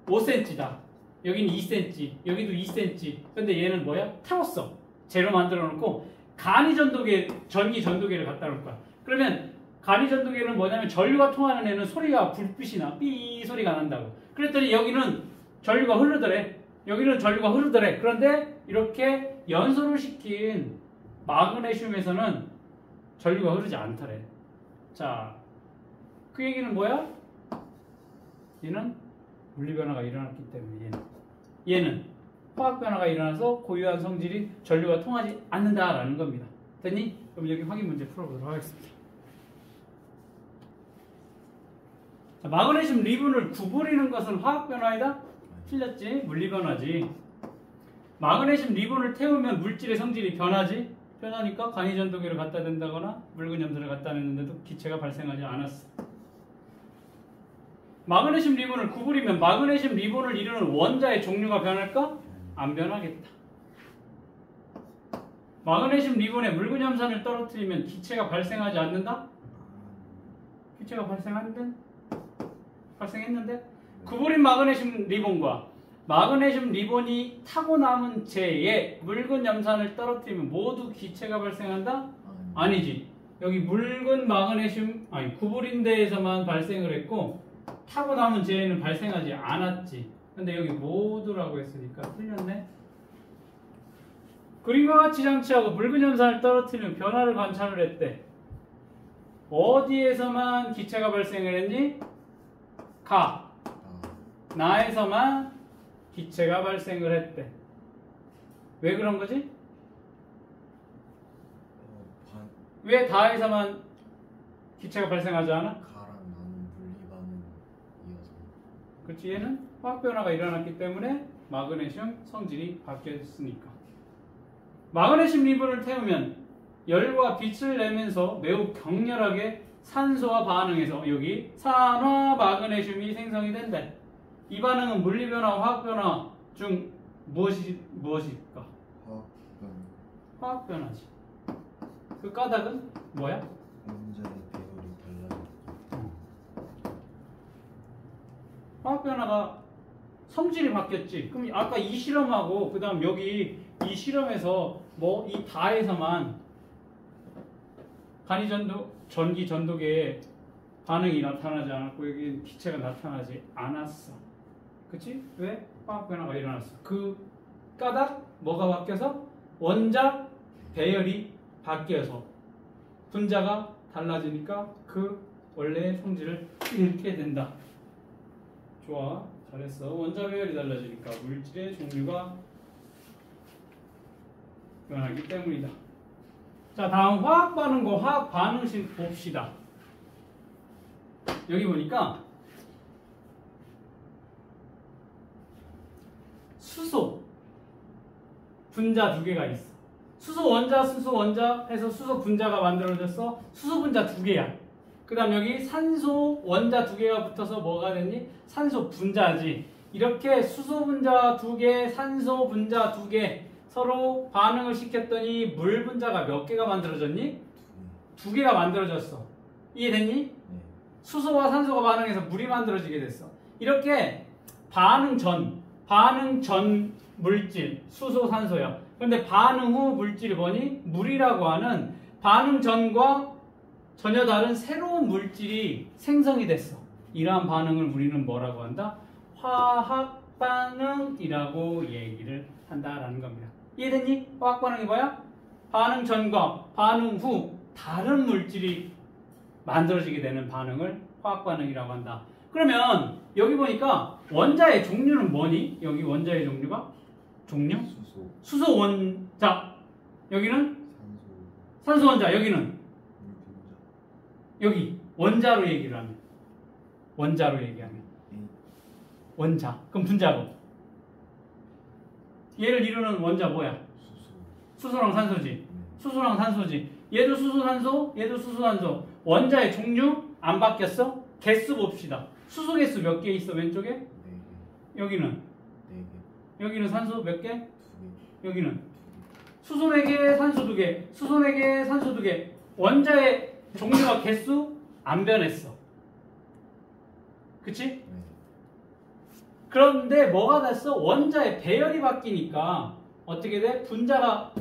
5cm다. 여기는 2cm, 여기도 2cm. 근데 얘는 뭐야? 태웠어. 재료 만들어 놓고 간이 전도계, 전기 전도계를 갖다 놓을 거야. 그러면 간이 전도계는 뭐냐면 전류가 통하는 애는 소리가 불빛이 나. 삐 소리가 난다고. 그랬더니 여기는 전류가 흐르더래. 여기는 전류가 흐르더래. 그런데 이렇게 연소를 시킨 마그네슘에서는 전류가 흐르지 않더래. 자, 그 얘기는 뭐야? 얘는 물리변화가 일어났기 때문에 얘는 화학변화가 일어나서 고유한 성질이 전류가 통하지 않는다라는 겁니다. 됐니? 그럼 여기 확인 문제 풀어보도록 하겠습니다. 자, 마그네슘 리본을 구부리는 것은 화학변화이다? 틀렸지? 물리변화지. 마그네슘 리본을 태우면 물질의 성질이 변하지? 변하니까 간이전도기를 갖다 댄다거나 묽은 염소를 갖다 냈는데도 기체가 발생하지 않았어. 마그네슘 리본을 구부리면 마그네슘 리본을 이루는 원자의 종류가 변할까? 안 변하겠다. 마그네슘 리본에 묽은 염산을 떨어뜨리면 기체가 발생하지 않는다? 기체가 발생했는데? 구부린 마그네슘 리본과 마그네슘 리본이 타고 남은 재에 묽은 염산을 떨어뜨리면 모두 기체가 발생한다? 아니지. 여기 묽은 마그네슘, 구부린 데에서만 발생을 했고 타고 남은 재에는 발생하지 않았지. 근데 여기 모두라고 했으니까 틀렸네. 그림과 같이 장치하고 묽은 염산을 떨어뜨리는 변화를 관찰을 했대. 어디에서만 기체가 발생을 했니? 나에서만 기체가 발생을 했대. 왜 그런 거지? 왜 다에서만 기체가 발생하지 않아? 가랑 나는 분리반응 이어서. 그렇지. 얘는 화학변화가 일어났기 때문에 마그네슘 성질이 바뀌었으니까. 마그네슘 리본을 태우면 열과 빛을 내면서 매우 격렬하게 산소와 반응해서 여기 산화 마그네슘이 생성이 된대. 이 반응은 물리변화, 화학변화 중 무엇일까? 화학변화지. 그 까닭은 뭐야? 원자의 배열이 달라졌죠. 화학변화가 성질이 바뀌었지. 그럼 아까 이 실험하고 그 다음 여기 이 실험에서 뭐 이 다에서만 전기 전도계에 반응이 나타나지 않았고 여기 기체가 나타나지 않았어. 그치? 왜? 화학변화가 일어났어. 그 까닭 뭐가 바뀌어서? 원자 배열이 바뀌어서 분자가 달라지니까 그 원래의 성질을 잃게 된다. 좋아. 잘했어. 원자 배열이 달라지니까 물질의 종류가 변하기 때문이다. 자, 다음 화학 반응과 화학 반응식 봅시다. 여기 보니까 수소 분자 2개가 있어. 수소 원자 해서 수소 분자가 만들어졌어. 수소 분자 2개야. 그 다음 여기 산소 원자 2개가 붙어서 뭐가 됐니? 산소 분자지. 이렇게 수소 분자 2개, 산소 분자 2개 서로 반응을 시켰더니 물 분자가 몇 개가 만들어졌니? 2개가 만들어졌어. 이해됐니? 네. 수소와 산소가 반응해서 물이 만들어지게 됐어. 이렇게 반응 전 물질, 수소, 산소야. 그런데 반응 후 물질이 뭐니? 물이라고 하는 반응 전과 전혀 다른 새로운 물질이 생성이 됐어. 이러한 반응을 우리는 뭐라고 한다? 화학 반응이라고 얘기를 한다라는 겁니다. 이해됐니? 화학 반응이 뭐야? 반응 전과 반응 후 다른 물질이 만들어지게 되는 반응을 화학 반응이라고 한다. 그러면 여기 보니까 원자의 종류는 뭐니? 여기 원자의 종류가? 종류? 수소 원자. 여기는? 산소 원자. 여기는? 여기 원자로 얘기를 하면. 원자로 얘기하면. 원자. 그럼 분자고. 얘를 이루는 원자 뭐야? 수소랑 산소지. 수소랑 산소지. 얘도 수소 산소, 얘도 수소 산소. 원자의 종류 안 바뀌었어? 개수 봅시다. 수소 개수 몇 개 있어 왼쪽에? 4개. 여기는? 4개. 여기는 산소 몇 개? 2개. 여기는? 수소에게 산소 2개, 수소에게 산소 2개. 원자의 종류와 개수 안 변했어. 그치? 네. 그런데 뭐가 됐어? 원자의 배열이 바뀌니까 어떻게 돼?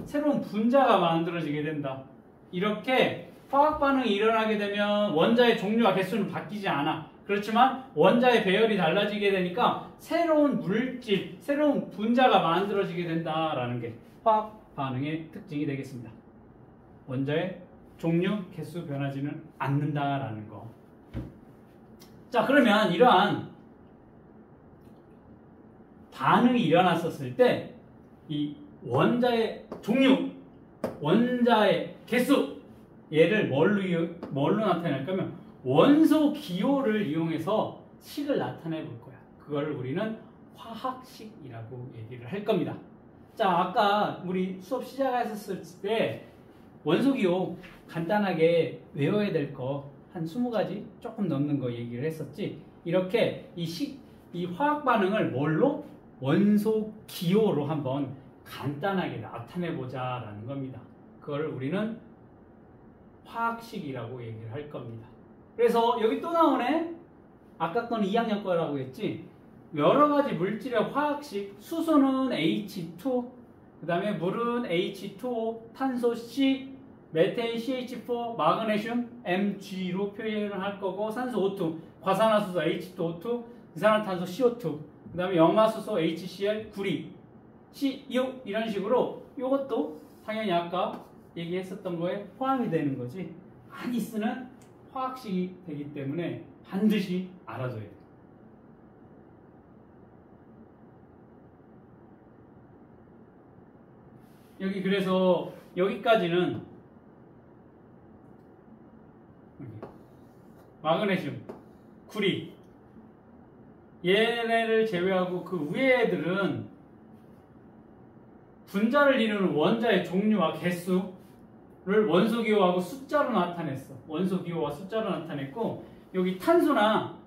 새로운 분자가 만들어지게 된다. 이렇게 화학 반응이 일어나게 되면 원자의 종류와 개수는 바뀌지 않아. 그렇지만 원자의 배열이 달라지게 되니까 새로운 물질, 새로운 분자가 만들어지게 된다라는 게 화학 반응의 특징이 되겠습니다. 원자의 종류, 개수 변하지는 않는다라는 거. 자, 그러면 이러한 반응이 일어났었을 때 이 원자의 종류, 원자의 개수 얘를 뭘로 나타낼 거면 원소 기호를 이용해서 식을 나타내 볼 거야. 그걸 우리는 화학식이라고 얘기를 할 겁니다. 자, 아까 우리 수업 시작했었을 때 원소 기호 간단하게 외워야 될 거 한 20가지 조금 넘는 거 얘기를 했었지. 이렇게 이 화학 반응을 뭘로? 원소 기호로 한번 간단하게 나타내 보자라는 겁니다. 그걸 우리는 화학식이라고 얘기를 할 겁니다. 그래서 여기 또 나오네. 아까 거는 2학년 거라고 했지. 여러 가지 물질의 화학식. 수소는 H2, 그 다음에 물은 H2O, 탄소 C, 메테인 CH4, 마그네슘 Mg로 표현을 할 거고, 산소 O2, 과산화수소 H2O2, 이산화탄소 CO2, 그 다음에 염화수소 HCl, 구리, CU 이런 식으로 이것도 당연히 아까 얘기했었던 거에 포함이 되는 거지. 많이 쓰는 화학식이 되기 때문에 반드시 알아둬야 돼. 여기 그래서 여기까지는 마그네슘, 구리 얘네를 제외하고 그 위에 애들은 분자를 이루는 원자의 종류와 개수를 원소기호하고 숫자로 나타냈어. 원소기호와 숫자로 나타냈고, 여기 탄소나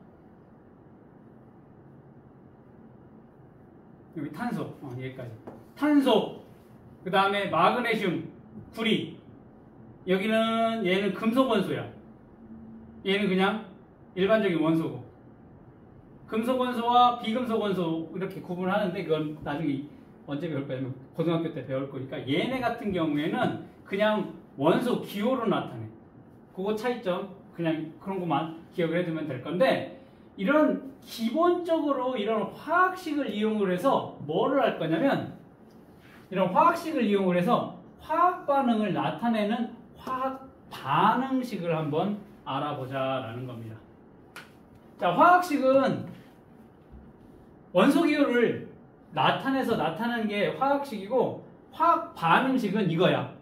여기 탄소, 여기까지 탄소, 그 다음에 마그네슘, 구리, 여기는 얘는 금속 원소야. 얘는 그냥 일반적인 원소고, 금속 원소와 비금속 원소 이렇게 구분하는데 그건 나중에 언제 배울 거냐면 고등학교 때 배울 거니까, 얘네 같은 경우에는 그냥 원소 기호로 나타내. 그거 차이점 그냥 그런 것만 기억을 해두면 될 건데, 이런 기본적으로 이런 화학식을 이용을 해서 뭐를 할 거냐면, 이런 화학식을 이용을 해서 화학 반응을 나타내는 화학 반응식을 한번 알아보자라는 겁니다. 자, 화학식은 원소 기호를 나타내서 나타내는 게 화학식이고, 화학 반응식은 이거야.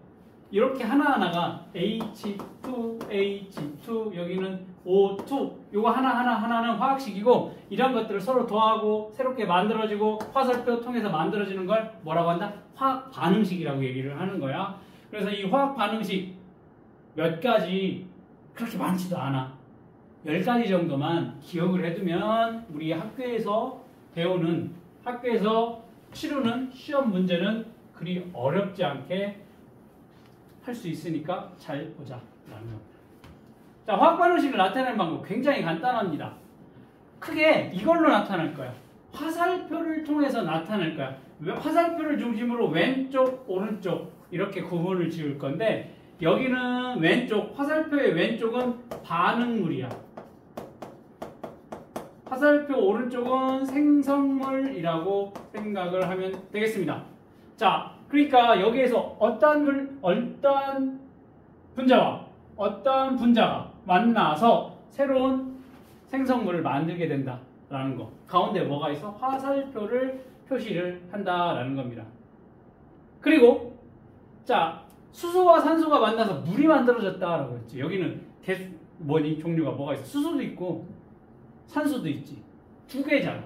이렇게 하나하나가 H2, H2, 여기는 O2, 요거 하나하나는 화학식이고, 이런 것들을 서로 더하고 새롭게 만들어지고 화살표 통해서 만들어지는 걸 뭐라고 한다? 화학 반응식이라고 얘기를 하는 거야. 그래서 이 화학 반응식 몇 가지 그렇게 많지도 않아. 10가지 정도만 기억을 해두면 우리 학교에서 배우는, 학교에서 치르는 시험 문제는 그리 어렵지 않게 할 수 있으니까 잘 보자라는 겁니다. 자, 화학 반응식을 나타내는 방법 굉장히 간단합니다. 크게 이걸로 나타날 거야. 화살표를 통해서 나타낼 거야. 화살표를 중심으로 왼쪽, 오른쪽 이렇게 구분을 지을 건데, 여기는 왼쪽, 화살표의 왼쪽은 반응물이야. 화살표 오른쪽은 생성물이라고 생각을 하면 되겠습니다. 자, 그러니까 여기에서 어떠한 분자와 어떠한 분자가 만나서 새로운 생성물을 만들게 된다라는 거. 가운데 뭐가 있어? 화살표를 표시를 한다라는 겁니다. 그리고 자, 수소와 산소가 만나서 물이 만들어졌다라고 했지. 여기는 종류가 뭐가 있어? 수소도 있고 산소도 있지. 두 개잖아.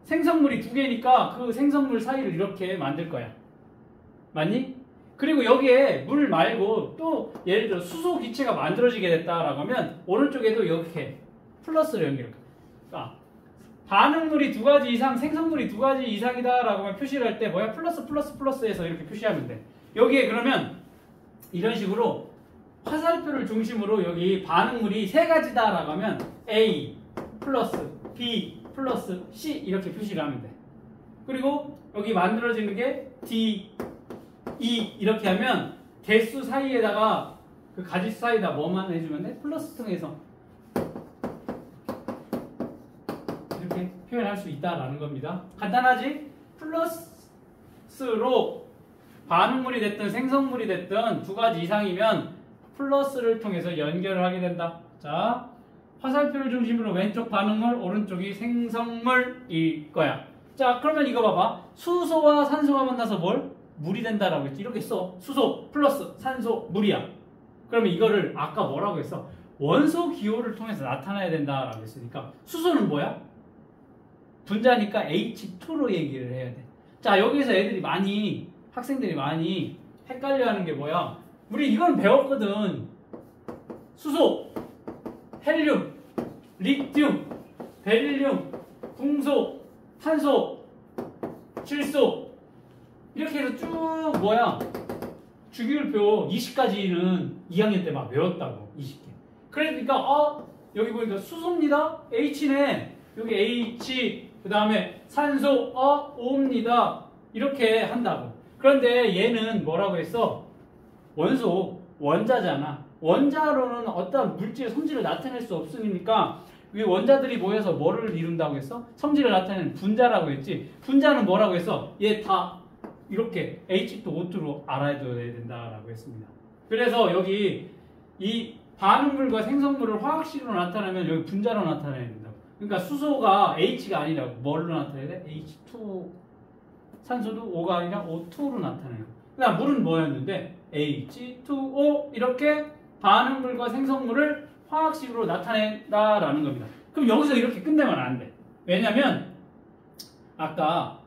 생성물이 두 개니까 그 생성물 사이를 이렇게 만들 거야. 맞니? 그리고 여기에 물 말고 또 예를 들어 수소 기체가 만들어지게 됐다라고 하면 오른쪽에도 이렇게 플러스를 연결할 거야. 반응물이 두 가지 이상, 생성물이 두 가지 이상이다라고 하면 표시를 할 때 뭐야? 플러스 플러스 플러스해서 이렇게 표시하면 돼. 여기에 그러면 이런 식으로 화살표를 중심으로 여기 반응물이 세 가지다라고 하면 A 플러스 B 플러스 C 이렇게 표시를 하면 돼. 그리고 여기 만들어지는 게 D, E 이렇게 하면 개수 사이에다가 그 가지수 사이에다 뭐만 해주면 돼? 플러스 통해서 이렇게 표현할 수 있다라는 겁니다. 간단하지? 플러스로 반응물이 됐든 생성물이 됐든 두 가지 이상이면 플러스를 통해서 연결을 하게 된다. 자, 화살표를 중심으로 왼쪽 반응물, 오른쪽이 생성물일 거야. 자, 그러면 이거 봐봐. 수소와 산소가 만나서 뭘? 물이 된다라고 했지. 이렇게 써. 수소 플러스 산소 물이야. 그러면 이거를 아까 뭐라고 했어? 원소 기호를 통해서 나타나야 된다라고 했으니까 수소는 뭐야? 분자니까 H2로 얘기를 해야 돼. 자, 여기서 학생들이 많이 헷갈려하는 게 뭐야? 우리 이건 배웠거든. 수소, 헬륨, 리튬, 베릴륨, 궁소, 탄소, 질소 이렇게 해서 쭉 주기율표 20가지는 2학년 때 막 외웠다고. 20개. 그러니까 여기 보니까 수소입니다. H네. 여기 H 그 다음에 산소 O입니다. 이렇게 한다고. 그런데 얘는 뭐라고 했어? 원소, 원자잖아. 원자로는 어떤 물질의 성질을 나타낼 수 없으니까 이 원자들이 모여서 뭐를 이룬다고 했어? 성질을 나타내는 분자라고 했지. 분자는 뭐라고 했어? 얘 다 이렇게 H2, O2로 알아둬야 된다라고 했습니다. 그래서 여기 이 반응물과 생성물을 화학식으로 나타내면 여기 분자로 나타내야 된다고. 그러니까 수소가 H가 아니라 뭘로 나타내야 돼? H2. 산소도 O가 아니라 O2로 나타내고. 그다음 물은 뭐였는데? H2O 이렇게 반응물과 생성물을 화학식으로 나타낸다라는 겁니다. 그럼 여기서 이렇게 끝내면 안 돼. 왜냐면 아까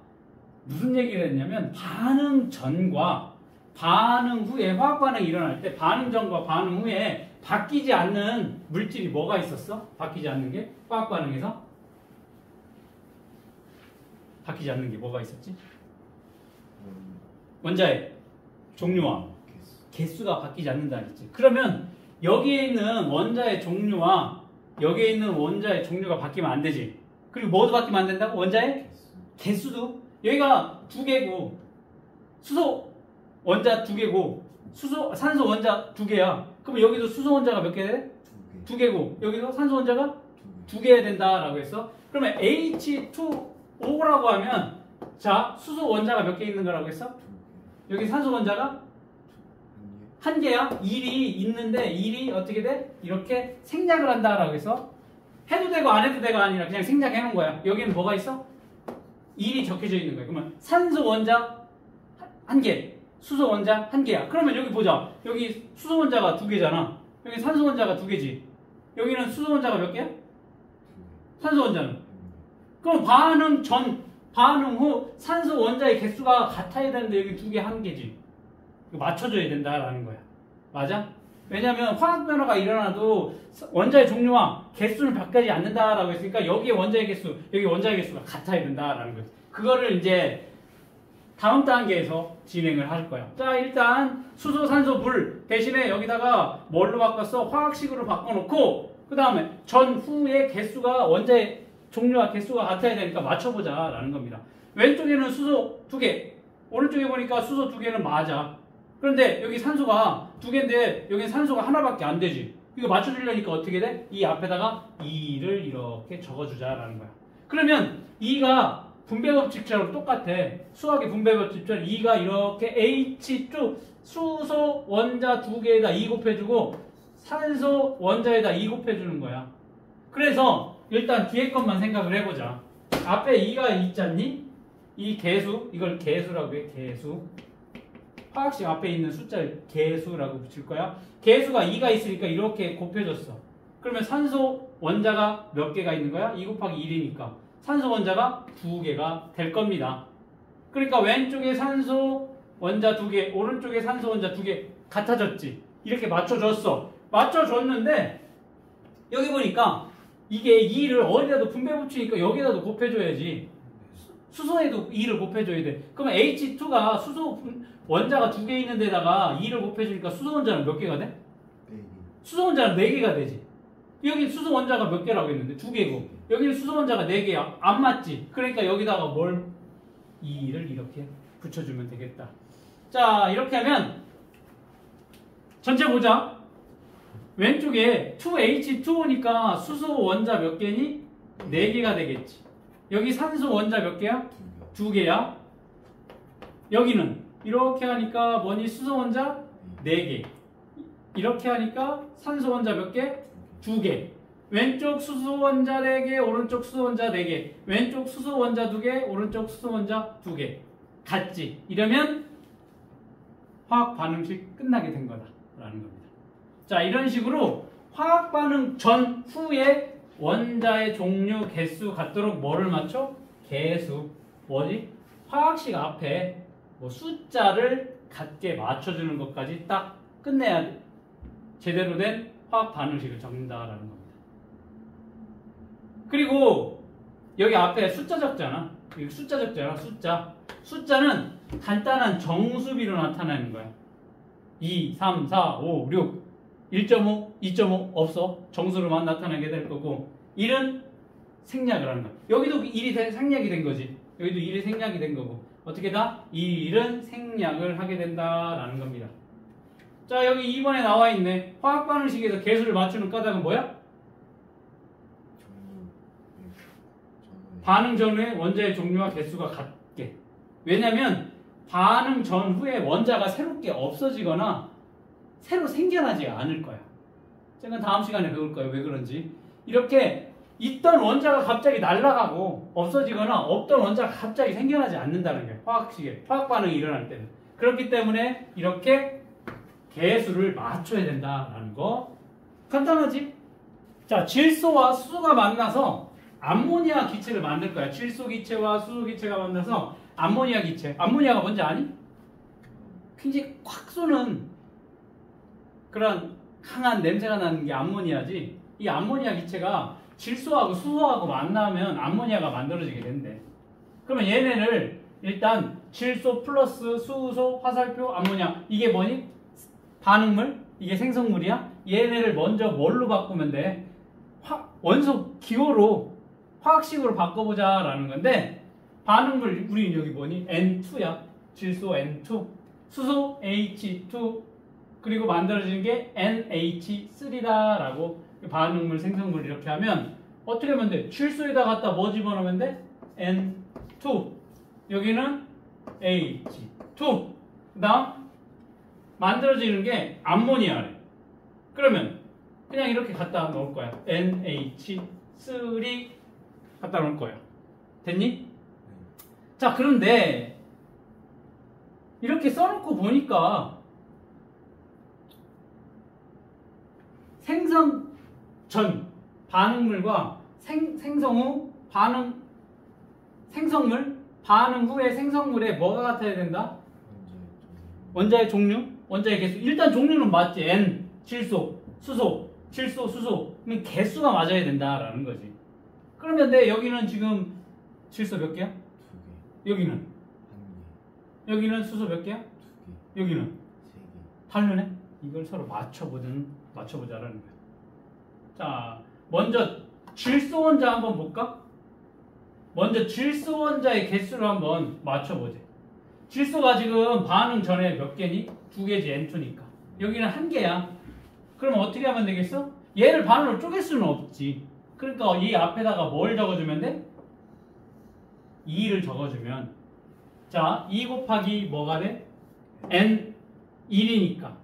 무슨 얘기를 했냐면 반응 전과 반응 후에 화학 반응이 일어날 때 반응 전과 반응 후에 바뀌지 않는 물질이 뭐가 있었어? 바뀌지 않는 게 화학 반응에서 바뀌지 않는 게 뭐가 있었지? 원자의 종류와 개수가 바뀌지 않는다 했지. 그러면 여기에 있는 원자의 종류와 여기에 있는 원자의 종류가 바뀌면 안 되지. 그리고 뭐도 바뀌면 안 된다고? 원자의 개수도. 여기가 2개고 수소 원자 2개고 산소 원자 2개야. 그럼 여기도 수소 원자가 몇 개 돼? 2개고 여기도 산소 원자가 2개 해야 된다라고 했어. 그러면 H2O라고 하면 자, 수소 원자가 몇 개 있는 거라고 했어? 여기 산소 원자가 1개야. 1이 있는데 1이 어떻게 돼? 이렇게 생략을 한다라고 해서 해도 되고 안 해도 되가 아니라 그냥 생략해 놓은 거야. 여기는 뭐가 있어? 1이 적혀져 있는 거야. 그러면 산소 원자 1개, 수소 원자 1개야. 그러면 여기 보자. 여기 수소 원자가 2개잖아. 여기 산소 원자가 2개지. 여기는 수소 원자가 몇 개야? 산소 원자는. 그럼 반응 전, 반응 후 산소 원자의 개수가 같아야 되는데 여기 2개 1개지. 맞춰줘야 된다라는 거야. 맞아? 왜냐하면 화학 변화가 일어나도 원자의 종류와 개수는 바뀌지 않는다라고 했으니까 여기에 원자의 개수, 여기 원자의 개수가 같아야 된다라는 거지. 그거를 이제 다음 단계에서 진행을 할 거야. 자, 일단 수소, 산소, 물 대신에 여기다가 뭘로 바꿨어? 화학식으로 바꿔놓고 그 다음에 전후의 개수가 원자의 종류와 개수가 같아야 되니까 맞춰보자라는 겁니다. 왼쪽에는 수소 2개, 오른쪽에 보니까 수소 2개는 맞아. 그런데 여기 산소가 2개인데 여기 산소가 하나밖에 안 되지. 이거 맞춰주려니까 어떻게 돼? 이 앞에다가 2를 이렇게 적어주자라는 거야. 그러면 2가 분배법칙처럼 똑같아. 수학의 분배법칙처럼 2가 이렇게 H2 수소 원자 2개에다 2 곱해주고 산소 원자에다 2 곱해주는 거야. 그래서 일단 뒤에 것만 생각을 해보자. 앞에 2가 있잖니? 이 개수, 이걸 개수라고 해. 개수. 화학식 앞에 있는 숫자를 개수라고 붙일 거야. 개수가 2가 있으니까 이렇게 곱해줬어. 그러면 산소 원자가 몇 개가 있는 거야? 2 곱하기 1이니까 산소 원자가 2개가 될 겁니다. 그러니까 왼쪽에 산소 원자 2개, 오른쪽에 산소 원자 2개 같아졌지. 이렇게 맞춰줬어. 맞춰줬는데 여기 보니까 이게 2를 어디다도 분배 붙이니까 여기다도 곱해줘야지. 수소에도 2를 곱해줘야 돼. 그러면 H2가 수소 원자가 2개 있는 데다가 2를 곱해주니까 수소 원자는 몇 개가 돼? 4개. 수소 원자는 4개가 되지. 여기 수소 원자가 몇 개라고 했는데 2개고 여기는 수소 원자가 4개야. 안 맞지? 그러니까 여기다가 뭘 2를 이렇게 붙여주면 되겠다. 자, 이렇게 하면 전체 보자. 왼쪽에 2H2O니까 수소 원자 몇 개니? 4개가 되겠지. 여기 산소 원자 몇 개야? 2개야. 여기는 이렇게 하니까 뭐니? 수소 원자 4개. 이렇게 하니까 산소 원자 몇 개? 2개. 왼쪽 수소 원자 4개, 오른쪽 수소 원자 4개. 왼쪽 수소 원자 2개, 오른쪽 수소 원자 2개. 같지? 이러면 화학 반응식 끝나게 된 거다라는 겁니다. 자, 이런 식으로 화학 반응 전 후에 원자의 종류, 개수 같도록 뭐를 맞춰? 개수. 뭐지? 화학식 앞에 뭐 숫자를 같게 맞춰주는 것까지 딱 끝내야 돼. 제대로 된 화학 반응식을 적는다라는 겁니다. 그리고 여기 앞에 숫자 적잖아. 여기 숫자 적잖아. 숫자는 간단한 정수비로 나타나는 거야. 2, 3, 4, 5, 6 1.5, 2.5 없어. 정수로만 나타나게 될 거고 1은 생략을 하는 거야. 여기도 1이 생략이 된 거지. 여기도 1이 생략이 된 거고 어떻게 다? 이 1은 생략을 하게 된다라는 겁니다. 자, 여기 2번에 나와 있네. 화학 반응식에서 개수를 맞추는 까닭은 뭐야? 반응 전후에 원자의 종류와 개수가 같게. 왜냐면 반응 전후에 원자가 새롭게 없어지거나 새로 생겨나지 않을 거야. 제가 다음 시간에 배울 거예요. 왜 그런지. 이렇게 있던 원자가 갑자기 날아가고 없어지거나 없던 원자가 갑자기 생겨나지 않는다는 거예요. 화학식에. 화학 반응이 일어날 때는. 그렇기 때문에 이렇게 개수를 맞춰야 된다라는 거. 간단하지? 자, 질소와 수소가 만나서 암모니아 기체를 만들 거야. 질소 기체와 수소 기체가 만나서 암모니아 기체. 암모니아가 뭔지 아니? 굉장히 콱 쏘는 그런 강한 냄새가 나는 게 암모니아지. 이 암모니아 기체가 질소하고 수소하고 만나면 암모니아가 만들어지게 된대. 그러면 얘네를 일단 질소 플러스 수소, 화살표, 암모니아. 이게 뭐니? 반응물? 이게 생성물이야? 얘네를 먼저 뭘로 바꾸면 돼? 원소 기호로 화학식으로 바꿔보자 라는 건데 반응물 우리 여기 뭐니? N2야. 질소 N2 수소 H2 그리고 만들어지는 게 NH3다 라고 반응물 생성물 이렇게 하면 어떻게 하면 돼? 질소에다 갖다 뭐 집어넣으면 돼? N2 여기는 H2 그 다음 만들어지는 게 암모니아래. 그러면 그냥 이렇게 갖다 놓을 거야. NH3 갖다 놓을 거야. 됐니? 자, 그런데 이렇게 써놓고 보니까 생성 전 반응물과 생성 후 생성물 반응 후에 생성물에 뭐가 같아야 된다? 원자의 종류, 원자의 개수. 일단 종류는 맞지. N, 질소, 수소, 질소, 수소. 그럼 개수가 맞아야 된다라는 거지. 그러면 여기는 지금 질소 몇 개야? 2개. 여기는? 1개. 여기는 수소 몇 개야? 2개. 여기는? 3개. 다르네? 이걸 서로 맞춰보자라는 거야. 자, 먼저 질소 원자 한번 볼까? 먼저 질소 원자의 개수를 한번 맞춰보자. 질소가 지금 반응 전에 몇 개니? 2개지, N2니까. 여기는 1개야. 그럼 어떻게 하면 되겠어? 얘를 반으로 쪼갤 수는 없지. 그러니까 이 앞에다가 뭘 적어주면 돼? 2를 적어주면 자, 2 곱하기 뭐가 돼? N 1이니까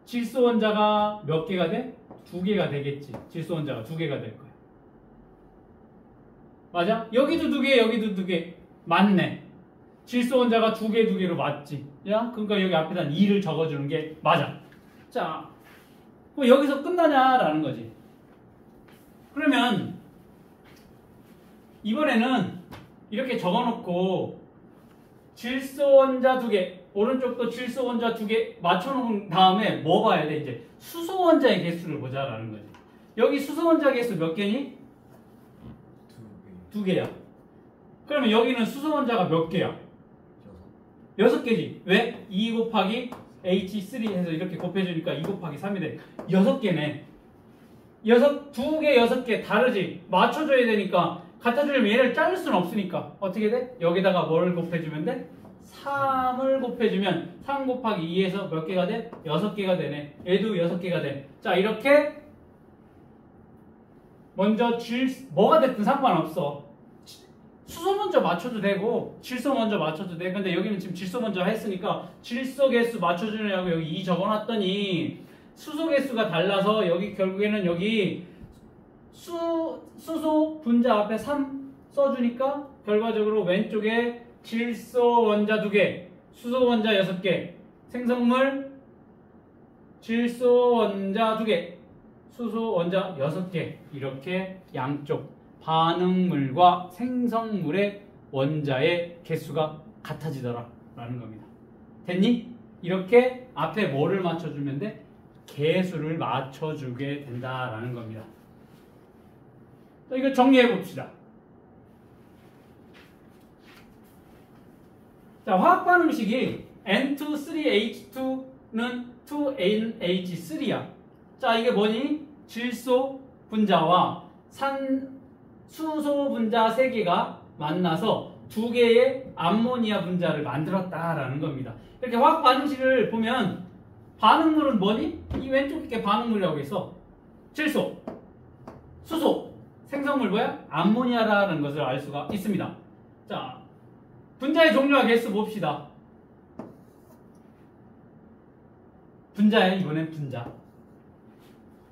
질소 원자가 몇 개가 돼? 2개가 되겠지. 질소 원자가 2개가 될 거야. 맞아? 여기도 2개, 여기도 2개. 맞네. 질소 원자가 2개로 맞지. 야, 그러니까 여기 앞에다 2를 적어주는 게 맞아. 자, 그럼 여기서 끝나냐라는 거지. 그러면 이번에는 이렇게 적어놓고 질소 원자 2개, 오른쪽도 질소 원자 2개 맞춰놓은 다음에 뭐 봐야 돼? 이제 수소 원자의 개수를 보자라는 거지. 여기 수소 원자 개수 몇 개니? 2개야. 그러면 여기는 수소 원자가 몇 개야? 6개지. 왜? 2 곱하기 H3 해서 이렇게 곱해주니까 2 곱하기 3이 돼. 6개네. 2개, 6개 다르지. 맞춰줘야 되니까 갖다 주려면 얘를 자를 수는 없으니까 어떻게 돼? 여기다가 뭘 곱해주면 돼? 3을 곱해주면 3 곱하기 2에서 몇 개가 돼? 6개가 되네. 얘도 6개가 돼. 자, 이렇게 먼저 뭐가 됐든 상관없어. 수소 먼저 맞춰도 되고 질소 먼저 맞춰도 돼. 근데 여기는 지금 질소 먼저 했으니까 질소 개수 맞춰주려고 여기 2 적어놨더니 수소 개수가 달라서 여기 결국에는 여기 수소 분자 앞에 3 써주니까 결과적으로 왼쪽에 질소 원자 2개, 수소 원자 6개, 생성물 질소 원자 2개, 수소 원자 6개 이렇게 양쪽 반응물과 생성물의 원자의 개수가 같아지더라 라는 겁니다. 됐니? 이렇게 앞에 뭐를 맞춰주면 돼? 개수를 맞춰주게 된다라는 겁니다. 자, 이거 정리해 봅시다. 자, 화학 반응식이 N2,3H2는 2NH3야. 자, 이게 뭐니? 질소 분자와 수소 분자 3개가 만나서 2개의 암모니아 분자를 만들었다라는 겁니다. 이렇게 화학 반응식을 보면 반응물은 뭐니? 이 왼쪽 이렇게 반응물이라고 해서 질소, 수소, 생성물 뭐야? 암모니아라는 것을 알 수가 있습니다. 자, 분자의 종류와 개수 봅시다. 분자야, 이번엔 분자.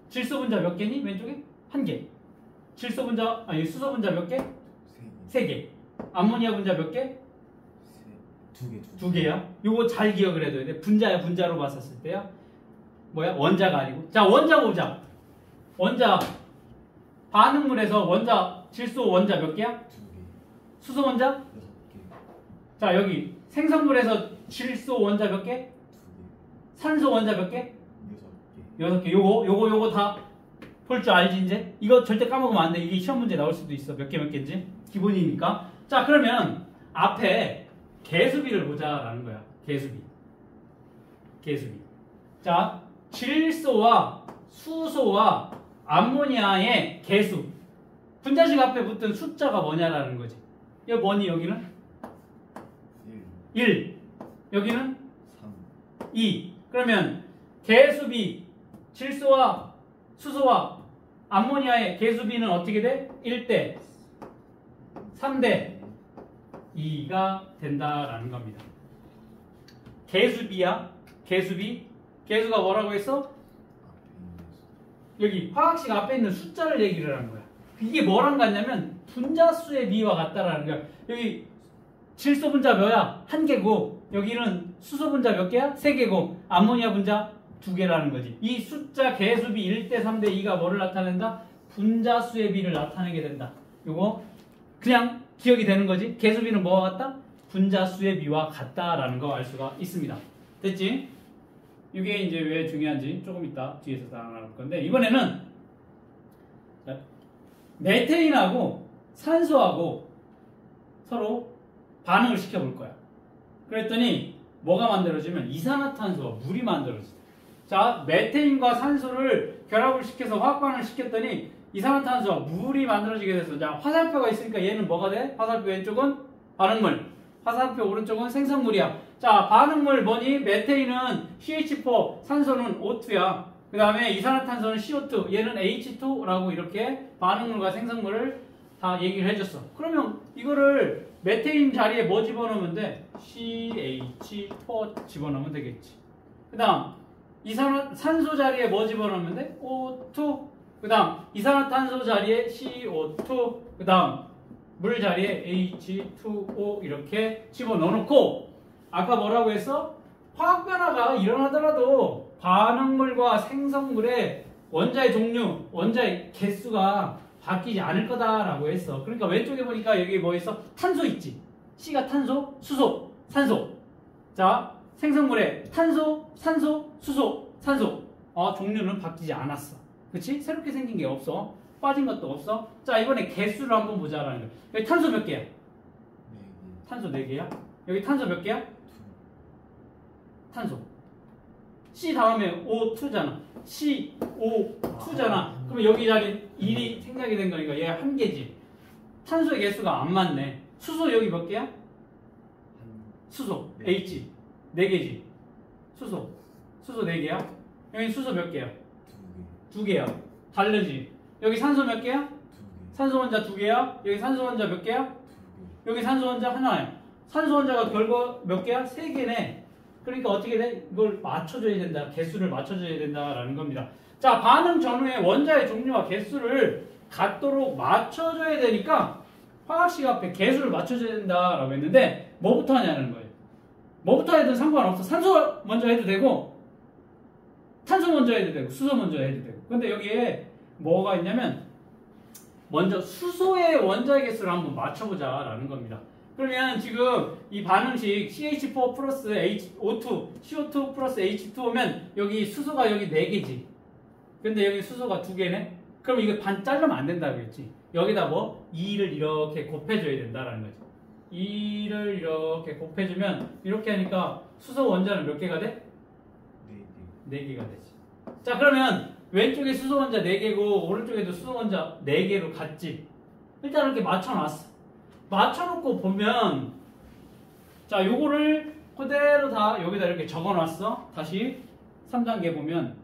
질소 분자 몇 개니? 왼쪽에? 1개. 질소 분자, 아니 수소 분자 몇 개? 3개. 암모니아 분자 몇 개? 2개야. 요거 잘 기억을 해둬야 돼. 분자야, 분자로 봤었을 때야. 뭐야? 원자가 아니고. 자, 원자 보자. 원자. 반응물에서 원자, 질소 원자 몇 개야? 2개. 수소 원자? 6개. 자, 여기 생성물에서 질소 원자 몇 개? 2개. 산소 원자 몇 개? 6개. 6개. 요거 다 볼 줄 알지 이제? 이거 절대 까먹으면 안 돼. 이게 시험 문제 나올 수도 있어. 몇 개인지. 기본이니까. 자, 그러면 앞에 개수비를 보자라는 거야. 개수비. 자, 질소와 수소와 암모니아의 개수. 분자식 앞에 붙은 숫자가 뭐냐라는 거지. 이거 뭐니 여기는? 1. 여기는? 3. 2. 그러면 개수비 질소와 수소와 암모니아의 개수비는 어떻게 돼? 1대 3대 2가 된다라는 겁니다. 개수비야. 개수비. 개수가 뭐라고 했어? 여기 화학식 앞에 있는 숫자를 얘기를 하는 거야. 이게 뭐랑 같냐면 분자수의 비와 같다라는 거야. 여기 질소 분자 몇야? 1개고 여기는 수소 분자 몇 개야? 3개고 암모니아 분자 2개라는 거지. 이 숫자 개수비 1대 3대 2가 뭐를 나타낸다? 분자수의 비를 나타내게 된다. 요거 그냥 기억이 되는 거지. 개수비는 뭐와 같다? 분자수의 비와 같다라는 거 알 수가 있습니다. 됐지? 이게 이제 왜 중요한지 조금 이따 뒤에서 다 나눌 건데 이번에는 메테인하고 산소하고 서로 반응을 시켜볼 거야. 그랬더니 뭐가 만들어지면 이산화탄소와 물이 만들어진다. 자, 메테인과 산소를 결합을 시켜서 화학 반응을 시켰더니 이산화탄소와 물이 만들어지게 됐어. 자, 화살표가 있으니까 얘는 뭐가 돼? 화살표 왼쪽은 반응물, 화살표 오른쪽은 생성물이야. 자, 반응물 뭐니? 메테인은 CH4, 산소는 O2야. 그 다음에 이산화탄소는 CO2, 얘는 H2라고 이렇게 반응물과 생성물을 다 얘기를 해줬어. 그러면 이거를 메테인 자리에 뭐 집어넣으면 돼? CH4 집어넣으면 되겠지. 그 다음 산소 자리에 뭐 집어넣으면 돼? O2. 그 다음 이산화탄소 자리에 CO2. 그 다음 물 자리에 H2O 이렇게 집어넣어놓고 아까 뭐라고 했어? 화학 변화가 일어나더라도 반응물과 생성물의 원자의 종류, 원자의 개수가 바뀌지 않을 거다라고 했어. 그러니까 왼쪽에 보니까 여기 뭐 있어? 탄소 있지? C가 탄소, 수소, 산소. 자, 생성물에 탄소, 산소, 수소, 산소. 종류는 바뀌지 않았어. 그치? 새롭게 생긴 게 없어. 빠진 것도 없어? 자, 이번에 개수를 한번 보자라는 거야. 여기 탄소 몇 개야? 4개. 탄소 4개야? 여기 탄소 몇 개야? 2. 탄소. C 다음에 O2잖아. CO2잖아. 그럼 여기 자리 1이 생략이 된 거니까 얘가 1개지. 탄소의 개수가 안 맞네. 수소 여기 몇 개야? 수소 네. H 4개지. 수소 4개야? 여기 수소 몇 개야? 2개. 2개야. 다르지. 여기 산소 몇 개야? 2개. 산소 원자 2개야? 여기 산소 원자 몇 개야? 2개. 여기 산소 원자 하나야. 산소 원자가 결과 몇 개야? 3개네. 그러니까 어떻게 돼? 이걸 맞춰줘야 된다. 개수를 맞춰줘야 된다라는 겁니다. 자, 반응 전후에 원자의 종류와 개수를 같도록 맞춰줘야 되니까 화학식 앞에 개수를 맞춰줘야 된다라고 했는데 뭐부터 하냐는 거예요. 뭐부터 해도 상관없어. 산소 먼저 해도 되고 탄소 먼저 해도 되고 수소 먼저 해도 되고. 근데 여기에 뭐가 있냐면 먼저 수소의 원자의 개수를 한번 맞춰보자라는 겁니다. 그러면 지금 이 반응식 CH4 플러스 O2, CO2 플러스 H2오면 여기 수소가 여기 4개지. 근데 여기 수소가 2개네? 그럼 이거 반 자르면 안 된다고 했지. 여기다 뭐 2를 이렇게 곱해줘야 된다라는 거지. 2를 이렇게 곱해주면 이렇게 하니까 수소 원자는 몇 개가 돼? 4개. 4개가 되지. 자, 그러면 왼쪽에 수소 원자 4개고 오른쪽에도 수소 원자 4개로 같지. 일단 이렇게 맞춰놨어. 맞춰놓고 보면 자, 요거를 그대로 다 여기다 이렇게 적어놨어. 다시 3단계 보면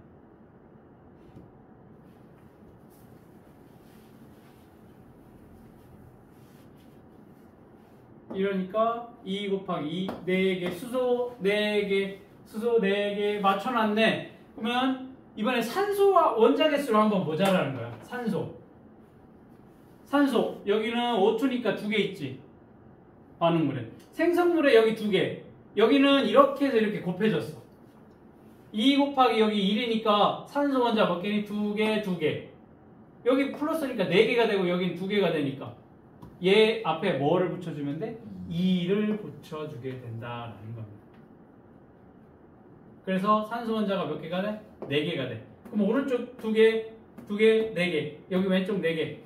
이러니까 2 곱하기 2 4개 수소 4개 수소 4개 맞춰놨네. 그러면 이번에 산소와 원자 개수를 한번 보자라는 거야. 산소 여기는 O2니까 2개 있지. 반응물에 생성물에 여기 2개. 여기는 이렇게 해서 이렇게 곱해졌어. 2 곱하기 여기 1이니까 산소 원자 몇 개니? 2개 2개. 여기 플러스니까 4개가 되고 여긴 2개가 되니까 얘 앞에 뭐를 붙여주면 돼? 2를 붙여주게 된다라는 겁니다. 그래서 산소 원자가 몇 개가 돼? 4개가 돼. 그럼 오른쪽 2개, 2개, 4개. 여기 왼쪽 4개.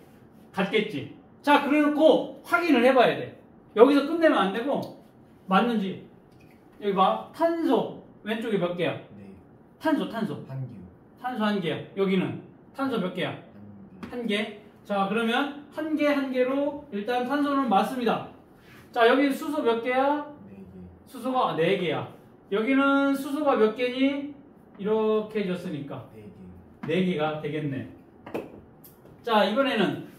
같겠지. 자, 그래놓고 확인을 해봐야 돼. 여기서 끝내면 안 되고 맞는지. 여기 봐. 탄소 왼쪽에 몇 개야? 4개. 탄소 1개. 탄소 1개야. 여기는 탄소 몇 개야? 1개. 1개. 자, 그러면 1개 1개로 일단 탄소는 맞습니다. 자, 여기 수소 몇 개야? 4개. 수소가 4개야. 여기는 수소가 몇 개니? 이렇게 해줬으니까 4개. 4개가 되겠네. 자, 이번에는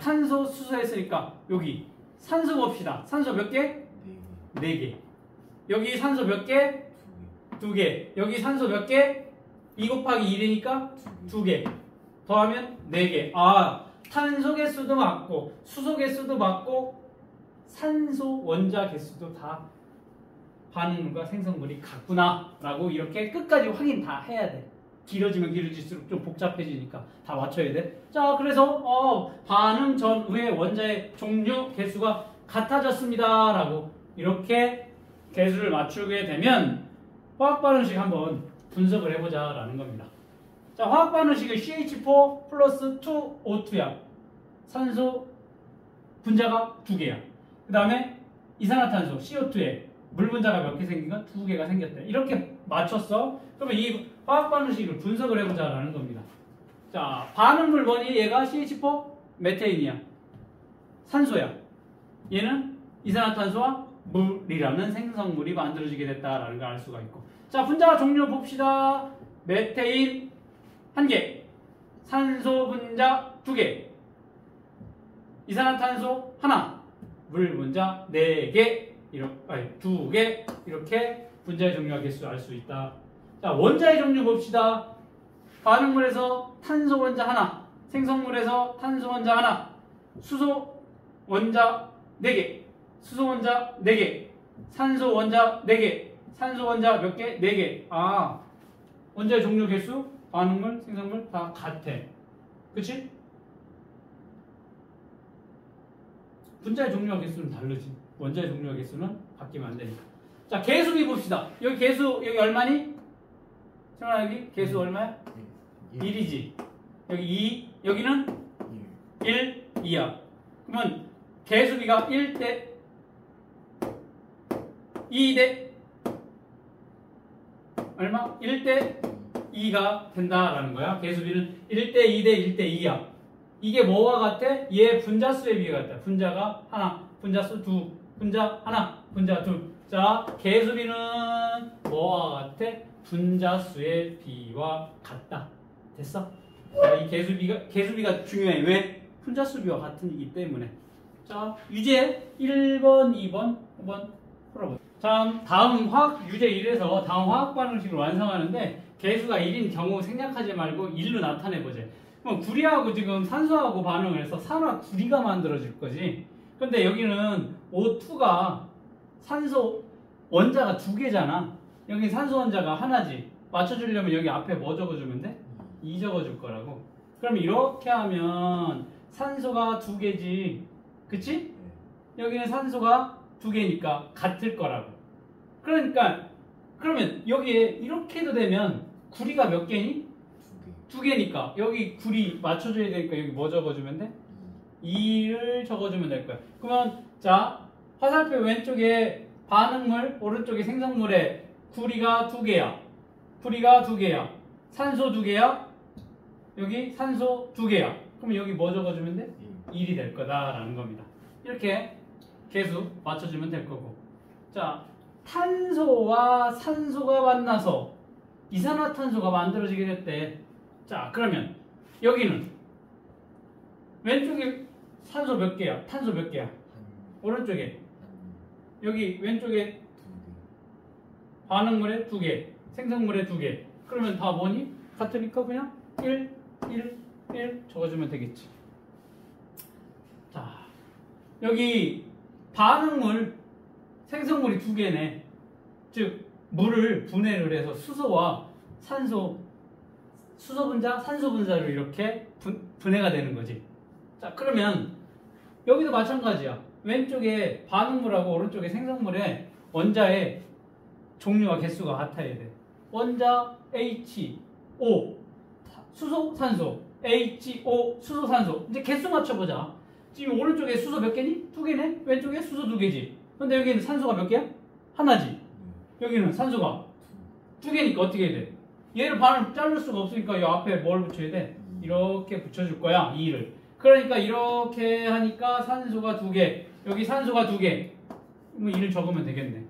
탄소, 수소 했으니까 여기 산소 봅시다. 산소 몇 개? 4개. 4개. 여기 산소 몇 개? 2개. 2개. 여기 산소 몇 개? 2 곱하기 1이니까 2개. 더하면 4개. 아, 탄소 개수도 맞고 수소 개수도 맞고 산소 원자 개수도 다 반응물과 생성물이 같구나 라고 이렇게 끝까지 확인 다 해야 돼. 길어지면 길어질수록 좀 복잡해지니까 다 맞춰야 돼. 자, 그래서 반응 전후의 원자의 종류 개수가 같아졌습니다 라고 이렇게 개수를 맞추게 되면 화학 반응식 한번 분석을 해보자 라는 겁니다. 자, 화학 반응식은 CH4 플러스 2O2야. 산소 분자가 2개야. 그 다음에 이산화탄소 CO2에 물 분자가 몇 개 생긴가? 2개가 생겼대. 이렇게 맞췄어. 그러면 이 화학 반응식을 분석을 해보자라는 겁니다. 자, 반응물 뭐니? 얘가 CH4 메테인이야. 산소야. 얘는 이산화탄소와 물이라는 생성물이 만들어지게 됐다라는 걸 알 수가 있고. 자, 분자 종류 봅시다. 메테인 1개, 산소 분자 2개, 이산화탄소 하나, 물 분자 4개, 2개 이렇게 분자의 종류와 개수 알 수 있다. 자, 원자의 종류 봅시다. 반응물에서 탄소 원자 하나, 생성물에서 탄소 원자 하나, 수소 원자 4개, 수소 원자 4개, 산소 원자 4개, 산소 원자 몇 개? 4개. 아, 원자의 종류 개수, 반응물, 생성물 다 같아. 그치? 분자의 종류와 개수는 다르지. 원자의 종류와 개수는 바뀌면 안 되니까. 자, 개수비 봅시다. 여기 개수, 여기 얼마니? 정아 여기 개수 얼마야? 1이지. 여기 2, 여기는 1, 2야. 그러면 개수비가 1대 2대 얼마? 1대 2가 된다라는 거야. 개수비는 1대 2대 1대 2야. 이게 뭐와 같아? 얘 분자수에 비해 같다. 분자가 하나, 분자수 두, 분자 하나, 분자 둘. 자, 개수비는 뭐와 같아? 분자수의 비와 같다. 됐어? 자, 이 개수비가 중요해. 왜? 분자수 비와 같은이기 때문에. 자, 유제 1번, 2번, 5번 풀어보자. 자, 다음 유제 1에서 다음 화학 반응식을 완성하는데 개수가 1인 경우 생략하지 말고 1로 나타내보자. 그럼 구리하고 지금 산소하고 반응을 해서 산화 구리가 만들어질 거지. 근데 여기는 O2가 산소 원자가 두 개잖아. 여기 산소 원자가 하나지. 맞춰주려면 여기 앞에 뭐 적어주면 돼? 2 적어줄 거라고. 그럼 이렇게 하면 산소가 두 개지. 그치? 여기는 산소가 두 개니까 같을 거라고. 그러니까 그러면 여기에 이렇게 해도 되면 구리가 몇 개니? 두 개니까 여기 구리 맞춰줘야 되니까 여기 뭐 적어주면 돼? 2를 적어주면 될 거야. 그러면 자, 화살표 왼쪽에 반응물, 오른쪽에 생성물에 구리가 두 개야. 구리가 두 개야. 산소 두 개야. 여기 산소 두 개야. 그럼 여기 뭐 적어주면 돼? 1이 될 거다라는 겁니다. 이렇게 개수 맞춰주면 될 거고. 자, 탄소와 산소가 만나서 이산화탄소가 만들어지게 됐대. 자, 그러면 여기는 왼쪽에 산소 몇 개야? 탄소 몇 개야? 오른쪽에 여기 왼쪽에 반응물에 두 개, 생성물에 두 개. 그러면 다 뭐니? 같으니까 그냥 1, 1, 1 적어주면 되겠지. 자, 여기 반응물, 생성물이 두 개네. 즉 물을 분해를 해서 수소와 산소, 수소 분자, 산소 분자로 이렇게 분해가 되는 거지. 자, 그러면 여기도 마찬가지야. 왼쪽에 반응물하고 오른쪽에 생성물의 원자의 종류와 개수가 같아야 돼. 원자 HO, 수소, 산소, HO, 수소, 산소. 이제 개수 맞춰보자. 지금 오른쪽에 수소 몇 개니? 두 개네? 왼쪽에 수소 두 개지. 근데 여기는 산소가 몇 개야? 하나지. 여기는 산소가 두 개니까 어떻게 해야 돼? 얘를 반을 자를 수가 없으니까 이 앞에 뭘 붙여야 돼? 이렇게 붙여줄 거야, 2를. 그러니까 이렇게 하니까 산소가 두 개, 여기 산소가 두 개. 뭐 2를 적으면 되겠네.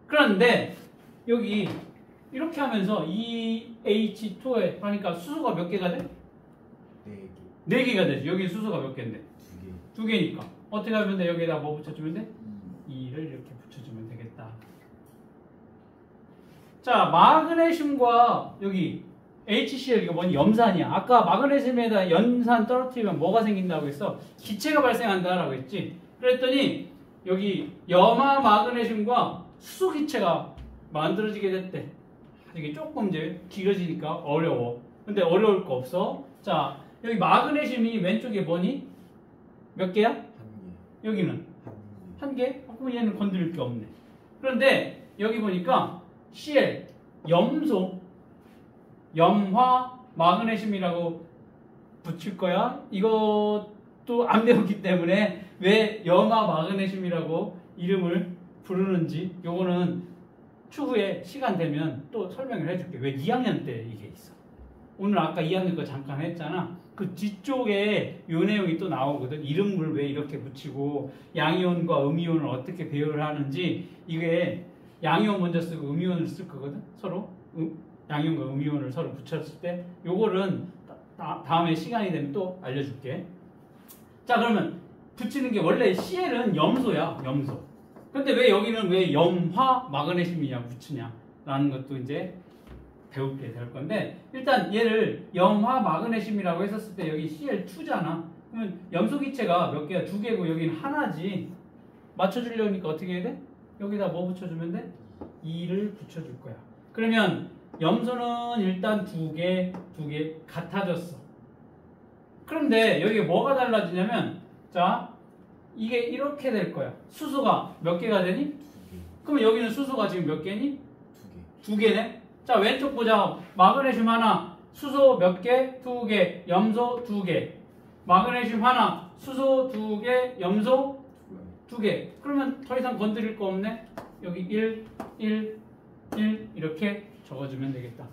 그런데 여기 이렇게 하면서 EH2에 하니까 수소가 몇 개가 돼? 4개. 4개가 되지. 여기 수소가 몇 개인데? 2개. 2개니까. 어떻게 하면 돼? 여기에다 뭐 붙여주면 돼? 2를 이렇게 붙여주면 되겠다. 자, 마그네슘과 여기 HCl 이거 뭐니? 염산이야. 아까 마그네슘에다 연산 떨어뜨리면 뭐가 생긴다고 했어? 기체가 발생한다라고 했지. 그랬더니 여기 염화 마그네슘과 수소 기체가 만들어지게 됐대. 이게 조금 이제 길어지니까 어려워. 근데 어려울 거 없어. 자, 여기 마그네슘이 왼쪽에 뭐니? 몇 개야? 1개. 여기는? 1개? 그럼 얘는 건드릴 게 없네. 그런데 여기 보니까 Cl, 염소, 염화 마그네슘이라고 붙일 거야. 이것도 안 배웠기 때문에 왜 염화 마그네슘이라고 이름을 부르는지 요거는 추후에 시간 되면 또 설명을 해줄게. 왜 2학년 때 이게 있어. 오늘 아까 2학년 거 잠깐 했잖아. 그 뒤쪽에 요 내용이 또 나오거든. 이름을 왜 이렇게 붙이고 양이온과 음이온을 어떻게 배열을 하는지. 이게 양이온 먼저 쓰고 음이온을 쓸 거거든. 서로 양이온과 음이온을 서로 붙였을 때 요거는 다음에 시간이 되면 또 알려줄게. 자, 그러면 붙이는 게 원래 Cl은 염소야. 염소. 근데 왜 여기는 왜 염화 마그네슘이냐 붙이냐 라는 것도 이제 배우게 될 건데, 일단 얘를 염화 마그네슘이라고 했었을 때 여기 Cl2잖아. 그러면 염소 기체가 몇 개야? 2개고 여기는 하나지. 맞춰주려니까 어떻게 해야 돼? 여기다 뭐 붙여주면 돼? 2를 붙여줄 거야. 그러면 염소는 일단 2개 같아졌어. 그런데 여기 뭐가 달라지냐면, 자, 이게 이렇게 될 거야. 수소가 몇 개가 되니? 2개. 그럼 여기는 수소가 지금 몇 개니? 2개. 2개네? 자, 왼쪽 보자. 마그네슘 하나, 수소 몇 개? 2개. 염소 2개. 마그네슘 하나. 수소 2개. 염소 2개. 그러면 더 이상 건드릴 거 없네. 여기 1, 1, 1 이렇게 적어주면 되겠다.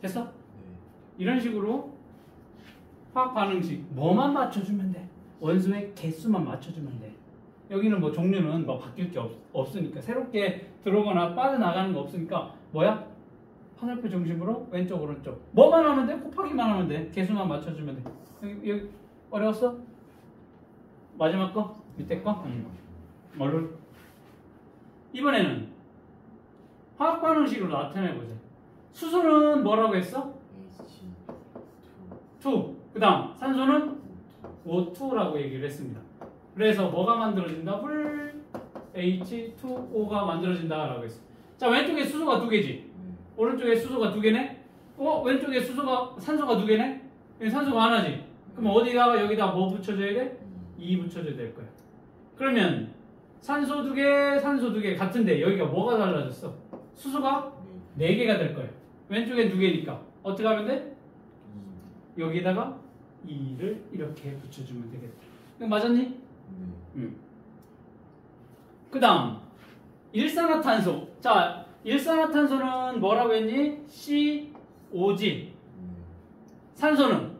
됐어? 네. 이런 식으로 화학 반응식 뭐만 맞춰주면 돼. 원소의 개수만 맞춰주면 돼. 여기는 뭐 종류는 뭐 바뀔 게 없으니까 새롭게 들어오거나 빠져나가는 거 없으니까 뭐야? 화살표 중심으로 왼쪽 오른쪽 뭐만 하면 돼? 곱하기만 하면 돼. 개수만 맞춰주면 돼. 여기 어려웠어? 마지막 거? 밑에 거? 뭘로? 이번에는 화학 반응식으로 나타내보자. 수소는 뭐라고 했어? H2. 2. 그 다음 산소는 O2라고 얘기를 했습니다. 그래서 뭐가 만들어진다? 물 H2O가 만들어진다라고 했어. 자, 왼쪽에 수소가 2개지. 네. 오른쪽에 수소가 2개네. 왼쪽에 산소가 2개네. 여기 산소가 하나지. 그럼 어디다가 여기다 뭐 붙여줘야 돼? 2 붙여줘야 될 거야. 그러면 산소 2개, 산소 2개 같은데 여기가 뭐가 달라졌어? 수소가 4개가 될 거야. 왼쪽에 2개니까 어떻게 하면 돼? 여기다가 2를 이렇게 붙여주면 되겠다. 이거 맞았니? 네. 그 다음 일산화탄소. 자, 일산화탄소는 뭐라고 했니? C5지. 산소는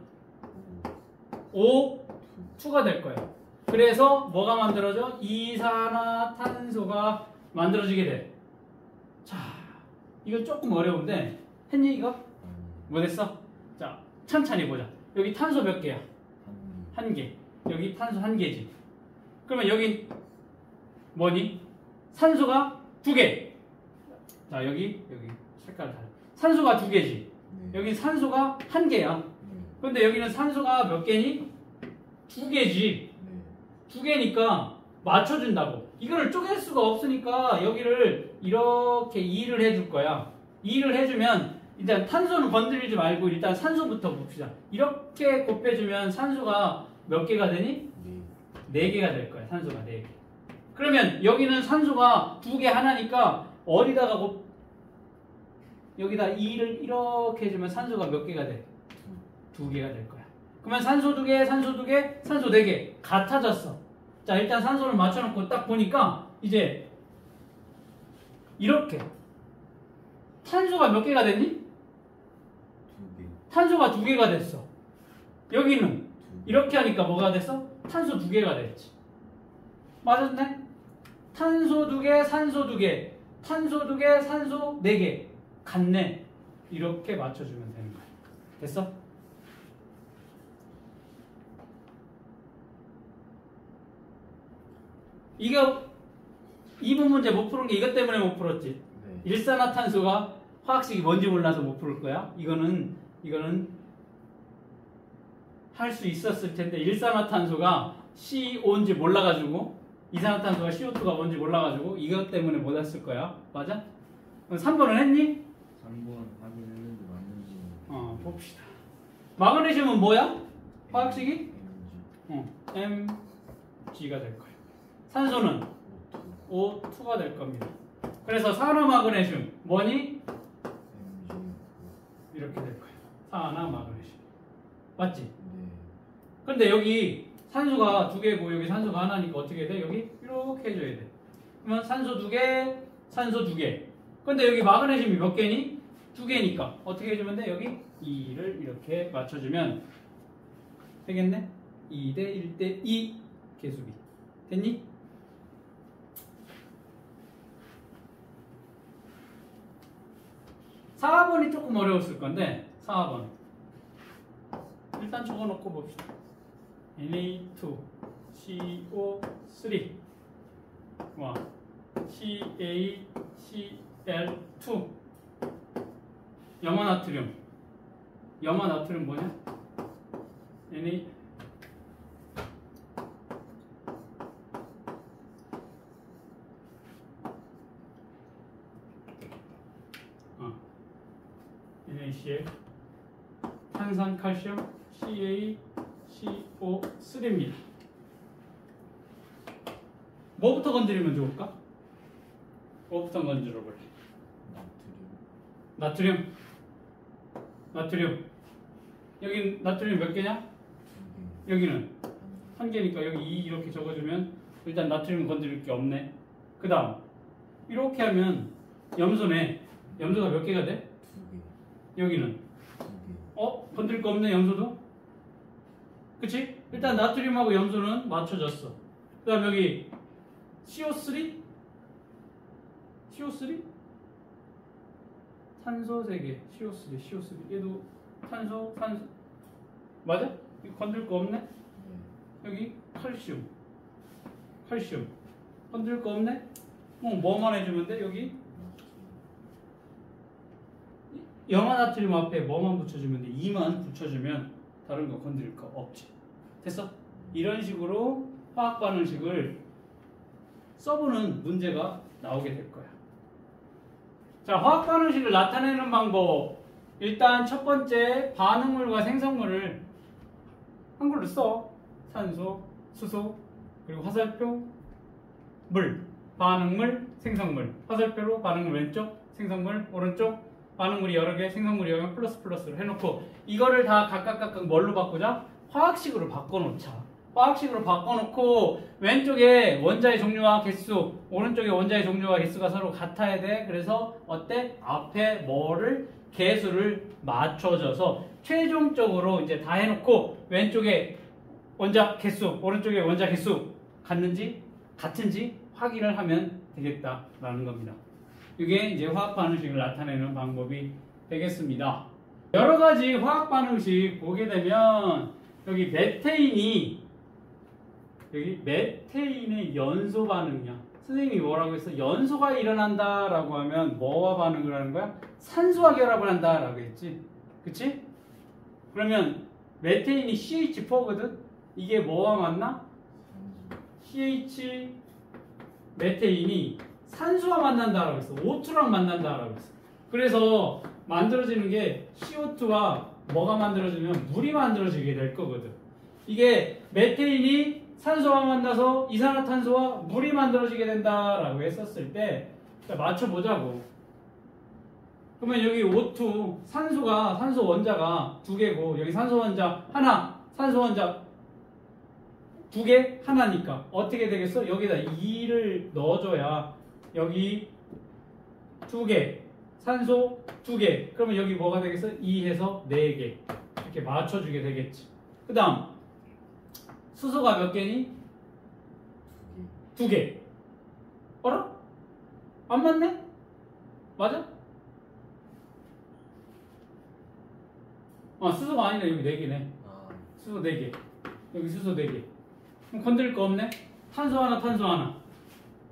O2가 될 거야. 그래서 뭐가 만들어져? 이산화탄소가 만들어지게 돼. 자, 이거 조금 어려운데 했니 이거? 뭐 됐어? 자, 천천히 보자. 여기 탄소 몇 개야? 1개. 여기 탄소 1개지. 그러면 여기 뭐니? 산소가 2개. 자, 여기 색깔 달라. 산소가 2개지. 여기 산소가 1개야. 그런데 여기는 산소가 몇 개니? 2개지. 2개니까 맞춰준다고. 이거를 쪼갤 수가 없으니까 여기를 이렇게 2를 해줄 거야. 2를 해주면 일단 탄소는 건드리지 말고 일단 산소부터 봅시다. 이렇게 곱해주면 산소가 몇 개가 되니? 4개가 될 거야. 산소가 4개. 그러면 여기는 산소가 2개 하나니까 어디다가 여기다 2를 이렇게 해주면 산소가 몇 개가 돼? 2개가 될 거야. 그러면 산소 2개, 산소 2개, 산소 4개 같아졌어. 자, 일단 산소를 맞춰놓고 딱 보니까 이제 이렇게 탄소가 몇 개가 됐니? 2개. 탄소가 2개가 됐어. 여기는 이렇게 하니까 뭐가 됐어? 탄소 2개가 됐지. 맞았네? 탄소 2개, 산소 2개, 탄소 2개, 산소 4개 같네. 이렇게 맞춰주면 되는 거야. 됐어? 이거 2번 문제 못 푸는 게 이것 때문에 못 풀었지. 네. 일산화탄소가 화학식이 뭔지 몰라서 못 풀 거야. 이거는 할 수 있었을 텐데 일산화탄소가 CO인지 몰라가지고 이산화탄소가 CO2가 뭔지 몰라가지고 이것 때문에 못 했을 거야. 맞아? 그럼 3번은 했니? 3번 확인했는데 맞는지. 봅시다. 마그네슘은 뭐야? 화학식이? MG. Mg가 될 거예요. 산소는 O2가 될 겁니다. 그래서 산화마그네슘 뭐니? MG. 이렇게 될 거예요. 산화마그네슘. 맞지? 네. 근데 여기 산소가 2개고 여기 산소가 하나니까 어떻게 돼? 여기 이렇게 해줘야 돼. 그러면 산소 2개, 산소 2개. 근데 여기 마그네슘이 몇 개니? 2개니까 어떻게 해주면 돼? 여기 2를 이렇게 맞춰주면 되겠네? 2대 1대 2 계수비. 됐니? (4번이) 조금 어려웠을 건데 4번 일단 적어놓고 봅시다. Na2CO3 와 CaCl2 염화나트륨 뭐냐? Na NaCl 탄산칼슘 CaCO3입니다. 뭐부터 건드리면 좋을까? 뭐부터 건드려 볼래? 나트륨 나트륨. 여기 나트륨 몇 개냐? 2개. 여기는 한 개니까 여기 2 이렇게 적어주면 일단 나트륨 건드릴 게 없네. 그 다음 이렇게 하면 염소네. 염소가 몇 개가 돼? 2개. 여기는 2개. 건드릴 거 없네. 염소도. 그치? 일단 나트륨하고 염소는 맞춰졌어. 그 다음 여기 CO3? CO3? 탄소 3개. CO3. 얘도 탄소. 맞아? 이거 건드릴 거 없네? 네. 여기 칼슘. 건드릴 거 없네? 뭐만 해주면 돼? 여기 염화나트륨 앞에 뭐만 붙여주면 돼? 2만 붙여주면 다른 거 건드릴 거 없지. 됐어? 이런 식으로 화학 반응식을 써보는 문제가 나오게 될 거야. 자, 화학 반응식을 나타내는 방법. 일단 첫 번째 반응물과 생성물을 한글로 써. 산소, 수소, 그리고 화살표, 물, 반응물, 생성물. 화살표로 반응물 왼쪽, 생성물 오른쪽, 반응물이 여러 개, 생성물이 여러 개 플러스로 해놓고 이거를 다 각각 뭘로 바꾸자? 화학식으로 바꿔놓자. 화학식으로 바꿔놓고 왼쪽에 원자의 종류와 개수, 오른쪽에 원자의 종류와 개수가 서로 같아야 돼. 그래서 어때? 앞에 뭐를 개수를 맞춰줘서 최종적으로 이제 다 해놓고 왼쪽에 원자 개수, 오른쪽에 원자 개수 같은지 확인을 하면 되겠다라는 겁니다. 이게 이제 화학 반응식을 나타내는 방법이 되겠습니다. 여러 가지 화학 반응식 보게 되면 여기 메테인의 연소 반응이야. 선생님이 뭐라고 했어? 연소가 일어난다라고 하면 뭐와 반응을 하는 거야? 산소와 결합을 한다라고 했지. 그치? 그러면 메테인이 CH4거든? 이게 뭐와 만나? CH 메테인이 산소와 만난다라고 했어. O2랑 만난다라고 했어. 그래서 만들어지는 게 CO2와 뭐가 만들어지면 물이 만들어지게 될 거거든. 이게 메테인이 산소와 만나서 이산화탄소와 물이 만들어지게 된다라고 했었을 때 맞춰보자고. 그러면 여기 O2 산소 원자가 2개고 여기 산소 원자 하나, 산소 원자 2개 하나니까 어떻게 되겠어? 여기다 2를 넣어줘야 여기 2개, 산소 2개. 그러면 여기 뭐가 되겠어? 2해서 4개. 이렇게 맞춰주게 되겠지. 그 다음 수소가 몇 개니? 2개. 어라? 안 맞네? 맞아? 수소가 아니네. 여기 4개네. 수소 4개. 여기 수소 4개. 그럼 건드릴 거 없네? 탄소 하나.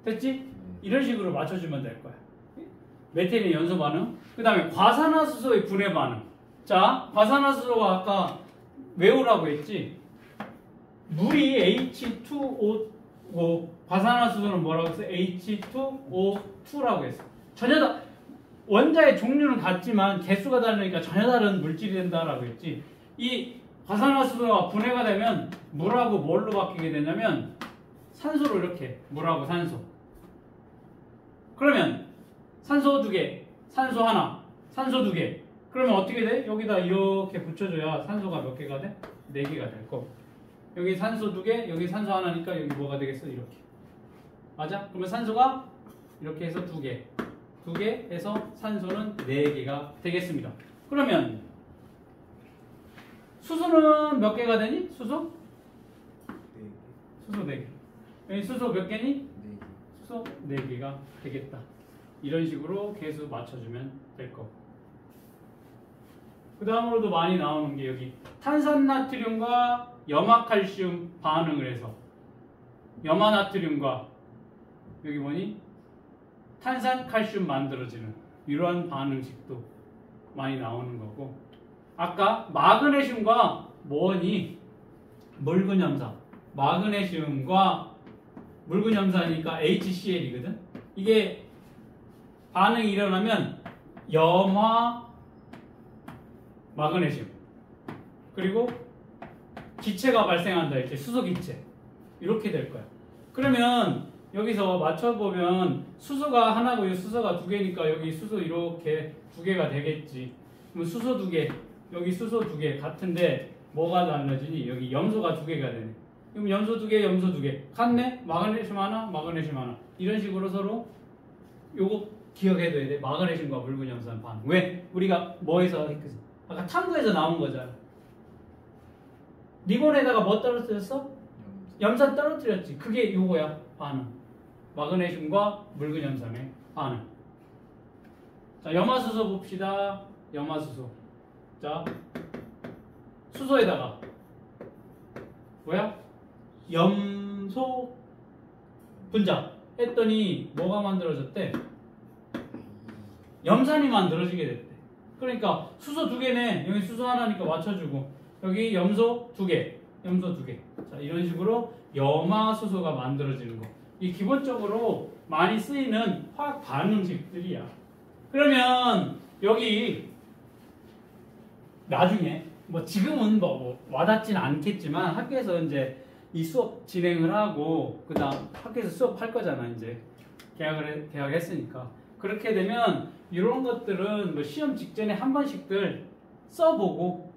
됐지? 이런 식으로 맞춰주면 될 거야. 메테인의 연소 반응. 그 다음에 과산화수소의 분해 반응. 자, 과산화수소가 아까 외우라고 했지? 물이 H2O, 과산화수소는 뭐라고 했어? H2O2라고 했어. 전혀 다, 원자의 종류는 같지만 개수가 다르니까 전혀 다른 물질이 된다라고 했지. 이 과산화수소가 분해가 되면 물하고 뭘로 바뀌게 되냐면 산소로 이렇게, 물하고 산소. 그러면 산소 2개, 산소 하나, 산소 2개. 그러면 어떻게 돼? 여기다 이렇게 붙여줘야 산소가 몇 개가 돼? 4개가 될 거고. 여기 산소 2개, 여기 산소 하나니까 여기 뭐가 되겠어? 이렇게. 맞아? 그러면 산소가 이렇게 해서 2개. 2개 해서 산소는 4개가 되겠습니다. 그러면 수소는 몇 개가 되니? 수소? 수소 4개. 여기 수소 몇 개니? 수소 4개가 되겠다. 이런 식으로 개수 맞춰주면 될 거고. 그 다음으로도 많이 나오는 게 여기 탄산나트륨과 염화칼슘 반응을 해서 염화나트륨과 여기 뭐니? 탄산칼슘 만들어지는 이러한 반응식도 많이 나오는 거고, 아까 마그네슘과 뭐니? 묽은염사. 마그네슘과 묽은염사니까 HCl이거든. 이게 반응이 일어나면 염화 마그네슘 그리고 기체가 발생한다. 이렇게 수소 기체 이렇게 될 거야. 그러면 여기서 맞춰보면 수소가 하나고 이 수소가 두 개니까 여기 수소 이렇게 두 개가 되겠지. 그럼 수소 두 개, 여기 수소 두 개 같은데 뭐가 달라지니? 여기 염소가 두 개가 되네. 그럼 염소 두 개, 염소 두 개. 같네? 마그네슘 하나, 마그네슘 하나. 이런 식으로 서로 요거 기억해둬야 돼. 마그네슘과 묽은 염산 반응. 왜? 우리가 뭐에서 했거든? 아까 탐구에서 나온 거잖아. 리본에다가 뭐 떨어뜨렸어? 염산 떨어뜨렸지. 그게 요거야. 반응. 마그네슘과 묽은 염산의 반응. 자, 염화수소 봅시다. 염화수소. 자, 수소에다가 뭐야? 염소 분자 했더니 뭐가 만들어졌대? 염산이 만들어지게 됐대. 그러니까 수소 두 개네. 여기 수소 하나니까 맞춰주고 여기 염소 두 개, 염소 두 개. 자, 이런 식으로 염화수소가 만들어지는 거. 이 기본적으로 많이 쓰이는 화학 반응식들이야. 그러면 여기 나중에 뭐 지금은 뭐 와닿진 않겠지만 학교에서 이제 이 수업 진행을 하고 그다음 학교에서 수업할 거잖아. 이제 계약을 했으니까. 그렇게 되면 이런 것들은 뭐 시험 직전에 한 번씩들 써보고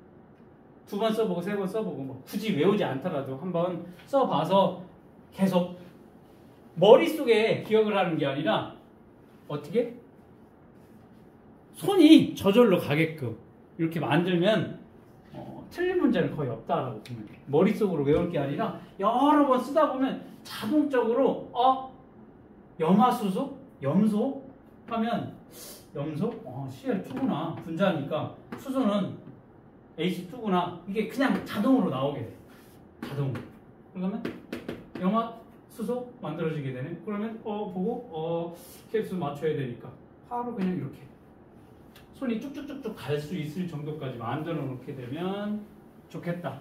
두 번 써보고 세 번 써보고 뭐 굳이 외우지 않더라도 한번 써봐서 계속 머릿속에 기억을 하는 게 아니라 어떻게? 손이 저절로 가게끔 이렇게 만들면 틀린 문제는 거의 없다라고 보면 돼. 머릿속으로 외울 게 아니라 여러 번 쓰다 보면 자동적으로 염화수소? 염소? 하면 염소? Cl2구나. 분자니까 수소는 H2구나. 이게 그냥 자동으로 나오게 돼. 자동으로. 그러면 염화수소 만들어지게 되네. 그러면 보고 캡슐 맞춰야 되니까 바로 그냥 이렇게 손이 쭉쭉쭉쭉 갈 수 있을 정도까지 만들어 놓게 되면 좋겠다.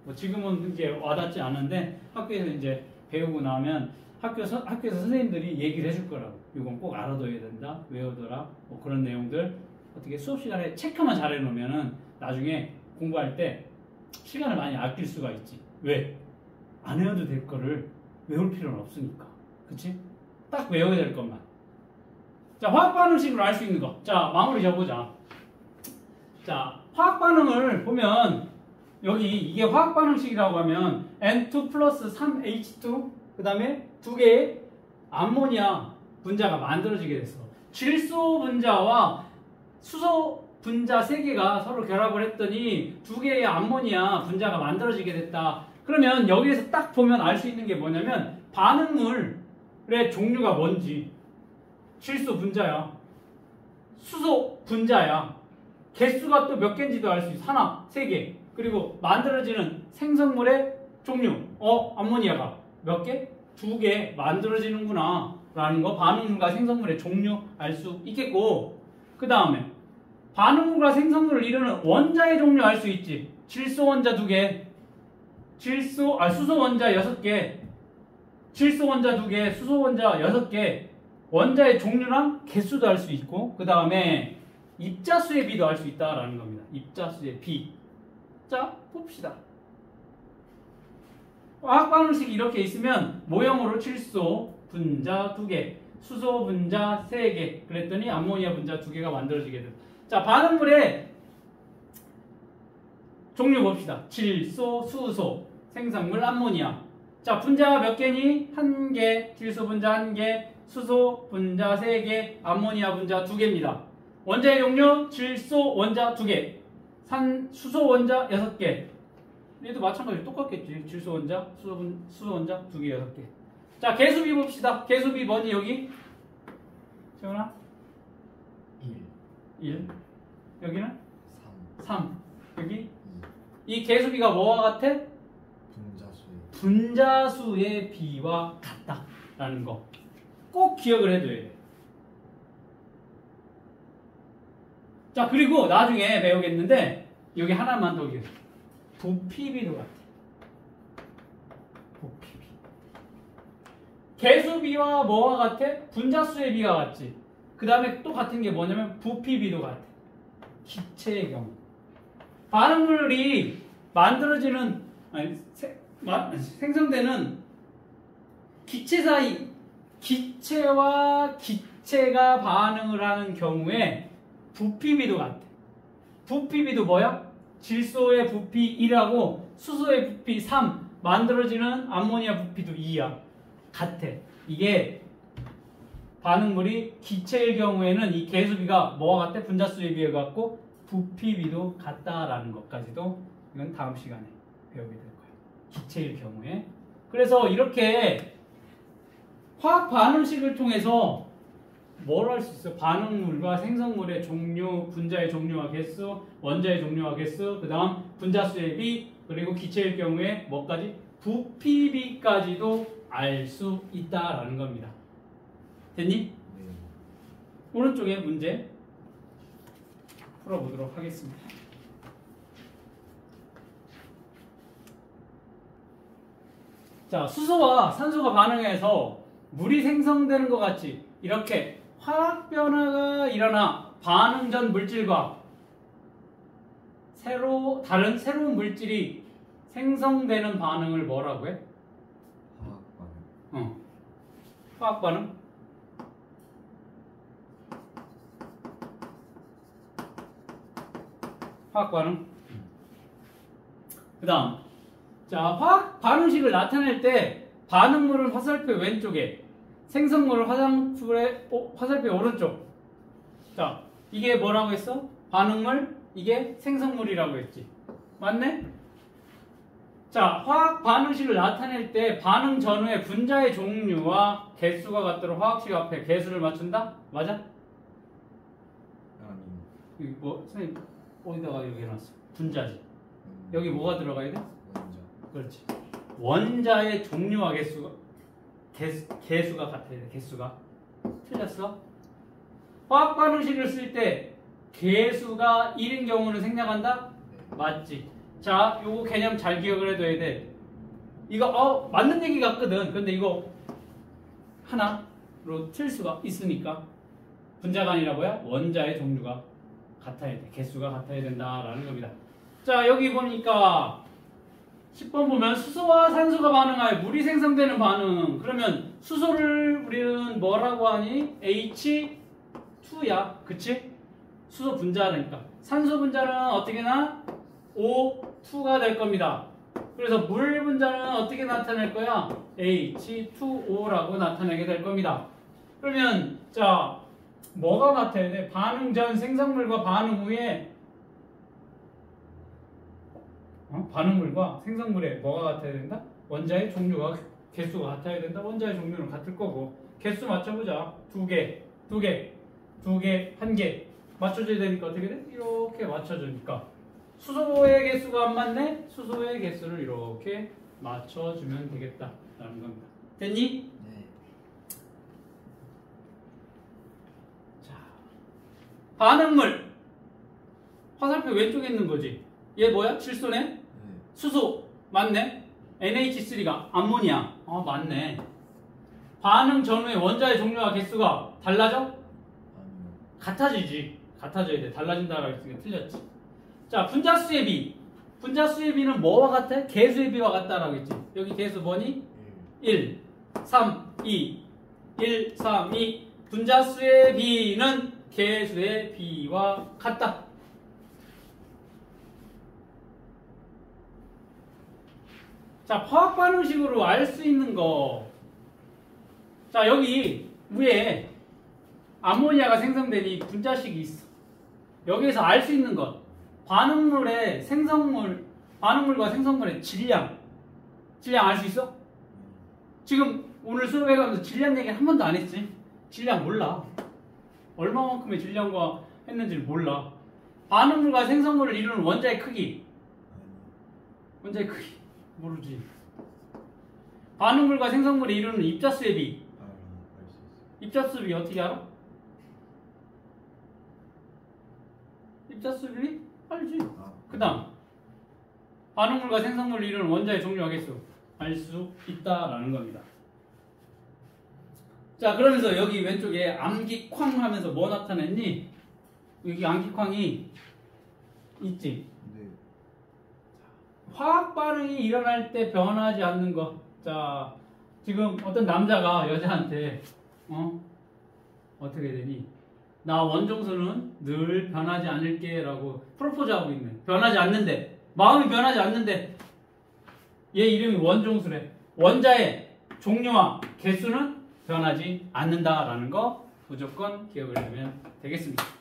뭐 지금은 이제 와닿지 않은데 학교에서 이제 배우고 나면 학교에서 선생님들이 얘기를 해줄 거라고. 이건 꼭 알아둬야 된다. 외워둬라. 뭐 그런 내용들 어떻게 수업 시간에 체크만 잘 해놓으면은 나중에 공부할 때 시간을 많이 아낄 수가 있지. 왜? 안 외워도 될 거를 외울 필요는 없으니까. 그치? 딱 외워야 될 것만. 자, 화학 반응식으로 알 수 있는 거. 자, 마무리 져보자. 자, 화학 반응을 보면 여기 이게 화학 반응식이라고 하면 N2 플러스 3H2 그 다음에 두 개의 암모니아 분자가 만들어지게 됐어. 질소 분자와 수소 분자 세 개가 서로 결합을 했더니 두 개의 암모니아 분자가 만들어지게 됐다. 그러면 여기에서 딱 보면 알 수 있는 게 뭐냐면 반응물의 종류가 뭔지. 질소 분자야. 수소 분자야. 개수가 또 몇 개인지도 알 수 있어. 하나, 세 개. 그리고 만들어지는 생성물의 종류. 암모니아가 몇 개? 두 개 만들어지는구나. 라는 거. 반응물과 생성물의 종류 알 수 있겠고. 그 다음에 반응물과 생성물을 이루는 원자의 종류 알 수 있지. 질소 원자 두 개. 수소 원자 6개. 질소 원자 두 개. 수소 원자 6개. 원자의 종류랑 개수도 알 수 있고 그 다음에 입자수의 비도 알 수 있다라는 겁니다. 입자수의 비. 자, 봅시다. 화학 반응식이 이렇게 있으면 모형으로 질소 분자 2개, 수소 분자 3개 그랬더니 암모니아 분자 2개가 만들어지게 됩니다. 자, 반응물의 종류 봅시다. 질소, 수소, 생성물, 암모니아. 자, 분자가 몇 개니? 1개, 질소 분자 1개, 수소 분자 3개, 암모니아 분자 2개입니다. 원자의 종류 질소 원자 2개, 수소 원자 6개. 얘도 마찬가지로 똑같겠지. 질소 원자, 수소 원자 2개, 6개. 자, 개수비 봅시다. 개수비 뭐니 여기? 재훈아? 1. 여기는? 3. 여기? 2. 이 개수비가 뭐와 같아? 분자수의 비와 같다라는 거. 꼭 기억을 해둬야 돼. 자, 그리고 나중에 배우겠는데 여기 하나만 더 기억해. 부피비도 같아. 부피비. 개수비와 뭐와 같아? 분자수의 비가 같지. 그 다음에 또 같은 게 뭐냐면 부피비도 같아. 기체의 경우. 반응물이 만들어지는 생성되는 기체 사이 기체와 기체가 반응을 하는 경우에 부피비도 같아. 부피비도 뭐야? 질소의 부피 1하고 수소의 부피 3 만들어지는 암모니아 부피도 2야. 같아. 이게 반응물이 기체일 경우에는 이 개수비가 뭐와 같아? 분자수에 비해 같고 부피비도 같다라는 것까지도 이건 다음 시간에 배우게 될 거예요. 기체일 경우에. 그래서 이렇게 화학 반응식을 통해서 뭘 할 수 있어? 반응물과 생성물의 종류, 분자의 종류와 개수, 원자의 종류와 개수, 그 다음 분자수의 비, 그리고 기체일 경우에 뭐까지? 부피비까지도 알 수 있다라는 겁니다. 됐니? 네. 오른쪽에 문제 풀어보도록 하겠습니다. 자, 수소와 산소가 반응해서 물이 생성되는 것 같이 이렇게 화학 변화가 일어나 반응 전 물질과 다른 새로운 물질이 생성되는 반응을 뭐라고 해? 화학 반응. 화학 반응? 화학 반응. 그 다음. 자, 화학 반응식을 나타낼 때 반응물은 화살표 왼쪽에, 생성물은 화살표 오른쪽. 자, 이게 뭐라고 했어? 반응물, 이게 생성물이라고 했지. 맞네? 자, 화학 반응식을 나타낼 때 반응 전후의 분자의 종류와 개수가 같도록 화학식 앞에 개수를 맞춘다? 맞아? 아니. 여기 뭐, 선생님, 어디다가 여기 해놨어? 분자지. 여기 뭐가 들어가야 돼? 원자. 그렇지. 원자의 종류와 개수가 같아야 돼. 개수가. 틀렸어? 화학 반응식을 쓸 때 개수가 1인 경우는 생략한다? 네. 맞지. 자, 요거 개념 잘 기억을 해둬야 돼. 이거 맞는 얘기 같거든. 근데 이거 하나로 틀 수가 있으니까 분자가 아니라 뭐야? 원자의 종류가 같아야 돼. 개수가 같아야 된다라는 겁니다. 자, 여기 보니까 10번 보면 수소와 산소가 반응하여 물이 생성되는 반응. 그러면 수소를 우리는 뭐라고 하니? H2야. 그치? 수소 분자라니까. 산소 분자는 어떻게 나? O2가 될 겁니다. 그래서 물 분자는 어떻게 나타낼 거야? H2O라고 나타내게 될 겁니다. 그러면 자, 뭐가 같아야 돼? 반응 전 생성물과 반응 후에 반응물과 생성물의 뭐가 같아야 된다? 원자의 종류와 개수가 같아야 된다. 원자의 종류는 같을 거고 개수 맞춰보자. 두 개, 한 개 맞춰줘야 되니까 어떻게 돼? 이렇게 맞춰주니까 수소의 개수가 안 맞네? 수소의 개수를 이렇게 맞춰주면 되겠다라는 겁니다. 됐니? 네. 자, 반응물 화살표 왼쪽에 있는 거지. 얘 뭐야? 질소네? 네. 수소 맞네? NH3가 암모니아. 맞네. 반응 전후의 원자의 종류와 개수가 달라져? 아니요. 같아지지. 같아져야 돼. 달라진다라고 했으니까 틀렸지. 자, 분자수의 비. 분자수의 비는 뭐와 같아? 개수의 비와 같다라고 했지. 여기 개수 뭐니? 1, 3, 2. 1, 3, 2. 분자수의 비는 개수의 비와 같다. 자, 화학 반응식으로 알 수 있는 거. 자, 여기 위에 암모니아가 생성된 이 분자식이 있어. 여기에서 알 수 있는 것. 반응물과 생성물의 질량 알 수 있어? 지금 오늘 수업에 가면서 질량 얘기 한 번도 안 했지? 질량 몰라. 얼마만큼의 질량과 했는지를 몰라. 반응물과 생성물을 이루는 원자의 크기 모르지. 반응물과 생성물이 이루는 입자수의 비. 알수 있어요. 입자수 비 어떻게 알아? 입자수 비 알지. 그 다음 반응물과 생성물을 이루는 원자의 종류와 개수 알 수 있다라는 겁니다. 자, 그러면서 여기 왼쪽에 암기쾅 하면서 뭐 나타냈니? 여기 암기쾅이 있지. 네. 화학 반응이 일어날 때 변하지 않는 것. 자, 지금 어떤 남자가 여자한테 어떻게 되니? 나 원종수는 늘 변하지 않을게 라고 프로포즈하고 있네. 변하지 않는데, 마음이 변하지 않는데 얘 이름이 원종수래. 원자의 종류와 개수는 변하지 않는다라는 거 무조건 기억을 하면 되겠습니다.